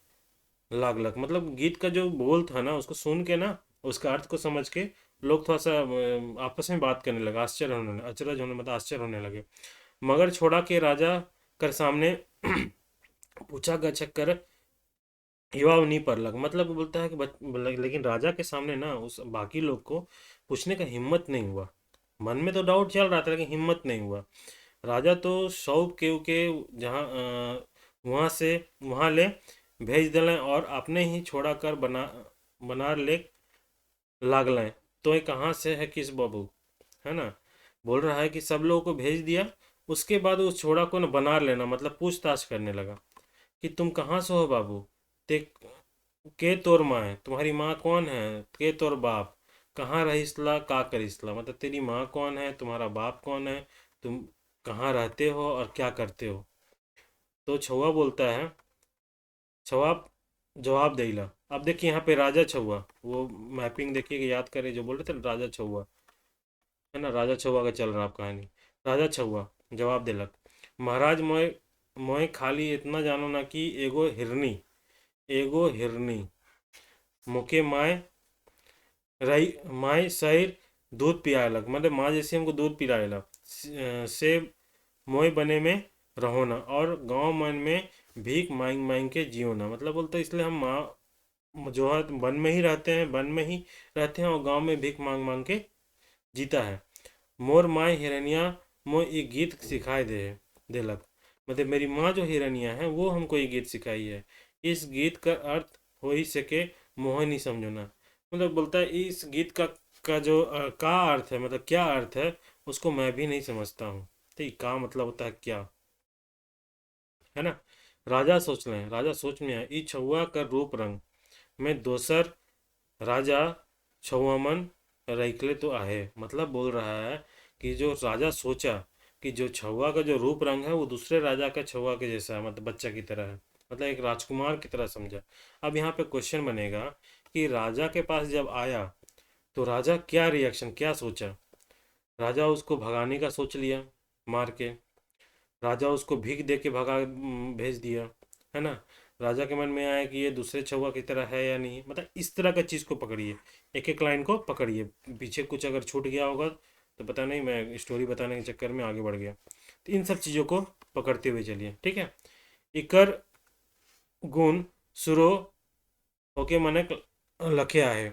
लागलक, मतलब गीत का जो बोल था ना उसको सुन के ना, उसका अर्थ को समझ के लोग थोड़ा सा आपस में बात करने लगा, आश्चर्य होने, अचरज होने मतलब आश्चर्य होने लगे। मगर छोड़ा के राजा कर सामने पूछा गच्छक कर युवा नहीं पड़लक, मतलब बोलता है कि लेकिन राजा के सामने ना उस बाकी लोग को पूछने का हिम्मत नहीं हुआ। मन में तो डाउट चल रहा था लेकिन हिम्मत नहीं हुआ। राजा तो शौक के जहाँ वहाँ से वहाँ ले भेज दिले और अपने ही छोड़ा कर बना ले लागलें। तो ये कहाँ से है किस बाबू, है ना, बोल रहा है कि सब लोगों को भेज दिया। उसके बाद उस छोड़ा को ना बना लेना, मतलब पूछताछ करने लगा कि तुम कहाँ से हो बाबू, ते के तोर माँ है, तुम्हारी माँ कौन है, के तोर बाप, कहाँ रहिसला का करिसला, मतलब तेरी माँ कौन है, तुम्हारा बाप कौन है, तुम कहाँ रहते हो और क्या करते हो। तो छुआ बोलता है, छुआ जवाब देला। अब देखिए यहाँ पे राजा छुआ, वो मैपिंग देखिए कि याद करें जो बोल रहे थे ना, राजा छुआ, है ना, राजा छुआ का चल रहा आप कहानी। राजा छुआ जवाब दिलक, महाराज मोय मोय खाली इतना जानो ना कि एगो हिरनी मुके रही माए शहर दूध पियालक, मतलब माँ जैसे हमको दूध पिलाएला, से मोय बने में रहो ना और गांव मन में भीख मांग मांग के जियो ना, मतलब बोलते इसलिए हम माँ जो है वन में ही रहते हैं, वन में ही रहते हैं और गांव में भीख मांग मांग के जीता है। मोर माँ हिरनिया मो एक गीत सिखाए देलक, मतलब मेरी माँ जो हिरनिया है वो हमको ये गीत सिखाई है। इस गीत का अर्थ हो ही सके मोह नहीं समझो ना, मतलब बोलता है इस गीत का जो का अर्थ है, मतलब क्या अर्थ है उसको मैं भी नहीं समझता हूँ। ठीक, का मतलब होता है क्या, है ना। राजा सोच लें, राजा सोच में आए ई छुआ का रूप रंग में दोसर राजा छुआमन रैखले तो आहे, मतलब बोल रहा है कि जो राजा सोचा कि जो छुआ का जो रूप रंग है वो दूसरे राजा का छुआ के जैसा है, मतलब बच्चा की तरह है, मतलब एक राजकुमार की तरह समझा। अब यहाँ पे क्वेश्चन बनेगा कि राजा के पास जब आया तो राजा क्या रिएक्शन, क्या सोचा। राजा उसको भगाने का सोच लिया, मार के। राजा उसको भीख दे के भेज दिया, है ना। राजा के मन में आया कि ये दूसरे छुआ की तरह है या नहीं, मतलब इस तरह का चीज़ को पकड़िए, एक एक लाइन को पकड़िए, पीछे कुछ अगर छूट गया होगा तो पता नहीं, मैं स्टोरी बताने के चक्कर में आगे बढ़ गया। तो इन सब चीज़ों को पकड़ते हुए चलिए, ठीक है। इकर गुण सुरो होके मन लखे आए,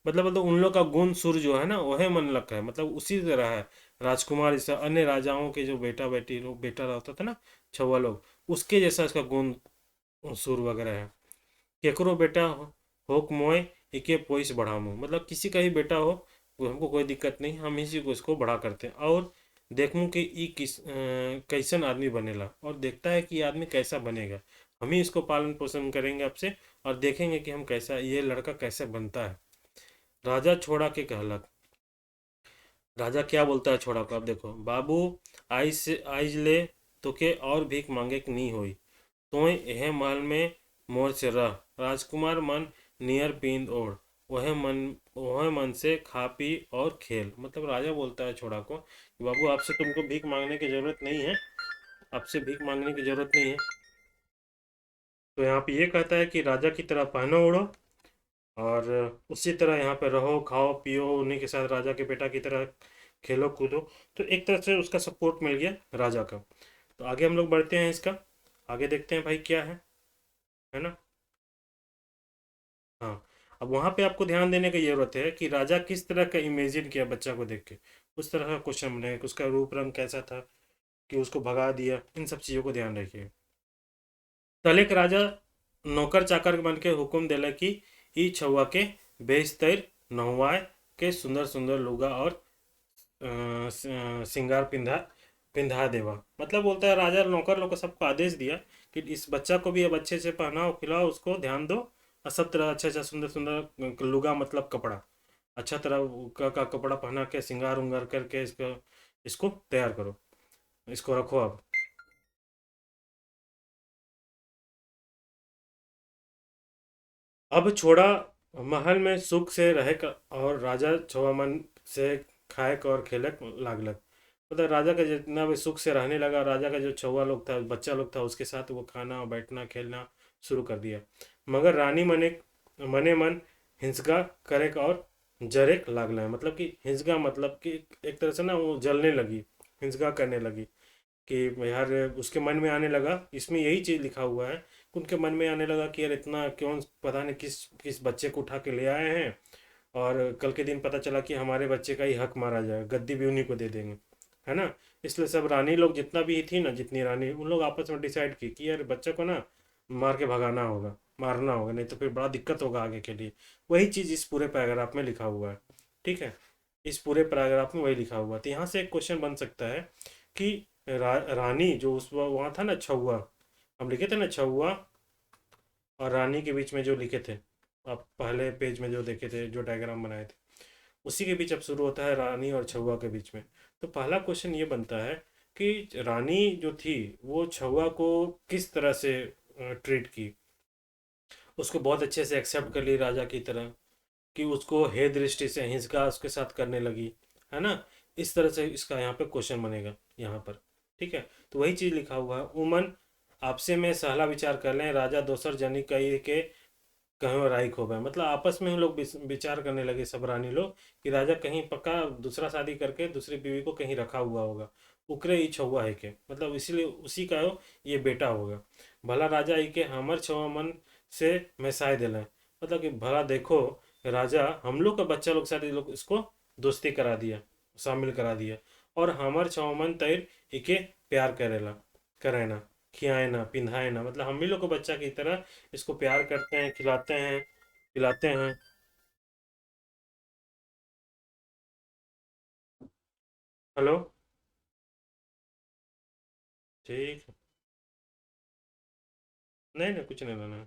मतलब उन लोग का गुण सुर जो है ना वह मन लग है, मतलब उसी तरह है। राजकुमार जैसा अन्य राजाओं के जो बेटा बेटी लोग बेटा रहता था ना, छुआ लोग, उसके जैसा इसका गुण सुर वगैरह है। केकरो बेटा होक मोय इके पोइस बढ़ामो, मतलब किसी का ही बेटा हो वो हमको कोई दिक्कत नहीं, हम इसी को इसको बड़ा करते हैं। और देखूं कि ई कैसन आदमी बनेला, और देखता है कि ये आदमी कैसा बनेगा, हम ही इसको पालन पोषण करेंगे आपसे और देखेंगे कि हम कैसा, ये लड़का कैसे बनता है। राजा छोड़ा के कहलक, राजा क्या बोलता है छोड़ा को, अब देखो, बाबू आइज ले तो के और भीख मांगे कि नहीं होई, तोय यह महल में मोर से रह। राजकुमार मन नियर पींद ओढ़, वह मन से खा पी और खेल, मतलब राजा बोलता है छोड़ा को कि बाबू आपसे तुमको भीख मांगने की जरूरत नहीं है, आपसे भीख मांगने की जरूरत नहीं है। तो यहाँ पे ये कहता है कि राजा की तरह पहनो ओढ़ो और उसी तरह यहाँ पे रहो खाओ पियो, उन्हीं के साथ राजा के बेटा की तरह खेलो कूदो। तो एक तरह से उसका सपोर्ट मिल गया राजा का। तो आगे हम लोग बढ़ते हैं, इसका आगे देखते हैं भाई क्या है ना। हाँ, अब वहाँ पे आपको ध्यान देने की जरूरत है कि राजा किस तरह का इमेजिन किया बच्चा को देख के, उस तरह का क्वेश्चन बने कि उसका रूप रंग कैसा था, कि उसको भगा दिया, इन सब चीज़ों को ध्यान रखिए। तलेक राजा नौकर चाकर बन के हुक्म दिला कि ई छुआ के बेच तैर नहवाए के सुंदर सुंदर लुगा और सिंगार पिंधा पिंधा देवा, मतलब बोलता है राजा नौकर लोग को सबको आदेश दिया कि इस बच्चा को भी अब अच्छे से पहनाओ खिलाओ, उसको ध्यान दो और सब तरह अच्छा अच्छा सुंदर सुंदर लुगा मतलब कपड़ा, अच्छा तरह का कपड़ा पहना के सिंगार उंगार करके इसको इसको तैयार करो, इसको रखो अब। अब छोड़ा महल में सुख से रहे और राजा छुआमन से खाए और खेलक लागलक, मतलब राजा का जितना भी सुख से रहने लगा, राजा का जो छुआ लोग था बच्चा लोग था उसके साथ वो खाना बैठना खेलना शुरू कर दिया। मगर रानी मने मन हिंसका करे और जरेक लागला है, मतलब कि हिंसका मतलब कि एक तरह से ना वो जलने लगी, हिंसका करने लगी कि यार उसके मन में आने लगा, इसमें यही चीज़ लिखा हुआ है कि उनके मन में आने लगा कि यार इतना क्यों, पता नहीं किस किस बच्चे को उठा के ले आए हैं और कल के दिन पता चला कि हमारे बच्चे का ही हक मारा जाए, गद्दी भी उन्हीं को दे देंगे, है ना। इसलिए सब रानी लोग जितना भी थी ना, जितनी रानी, उन लोग आपस में डिसाइड की कि यार बच्चे को ना मार के भगाना होगा, मारना होगा, नहीं तो फिर बड़ा दिक्कत होगा आगे के लिए। वही चीज़ इस पूरे पैराग्राफ में लिखा हुआ है, ठीक है। इस पूरे पैराग्राफ में वही लिखा हुआ है। तो यहाँ से एक क्वेश्चन बन सकता है कि रानी जो उस वहाँ था ना छुआ, हम लिखे थे ना छुआ और रानी के बीच में जो लिखे थे, आप पहले पेज में जो देखे थे जो डायग्राम बनाए थे, उसी के बीच अब शुरू होता है रानी और छुआ के बीच में। तो पहला क्वेश्चन ये बनता है कि रानी जो थी वो छुआ को किस तरह से ट्रीट की, उसको बहुत अच्छे से एक्सेप्ट कर ली राजा की तरह, कि उसको हे दृष्टि से हिंसा उसके साथ करने लगी, है ना। इस तरह से इसका यहाँ पे क्वेश्चन बनेगा यहाँ पर, ठीक है। तो वही चीज़ लिखा हुआ है, उमन आपसे में सहला विचार कर लें राजा दोसर जनी कही के कहीं और राइख हो गए, मतलब आपस में हम लोग विचार करने लगे सब रानी लोग कि राजा कहीं पक्का दूसरा शादी करके दूसरी बीवी को कहीं रखा हुआ होगा, उकरे ही छुआ है के, मतलब इसीलिए उसी का ये बेटा होगा। भला राजा ई के हमर छुआ मन से मिसाए दिले, मतलब कि भला देखो, राजा हम लोग का बच्चा लोग साथ ये लोग इसको दोस्ती करा दिया, शामिल करा दिया, और हमर छुआ मन तैर इके प्यार करेला, करेना, खियाए ना पिंधाए ना, मतलब हम ही लोग को बच्चा की तरह इसको प्यार करते हैं, खिलाते हैं, पिलाते हैं। हेलो। ठीक है। नहीं नहीं, कुछ नहीं लेना है।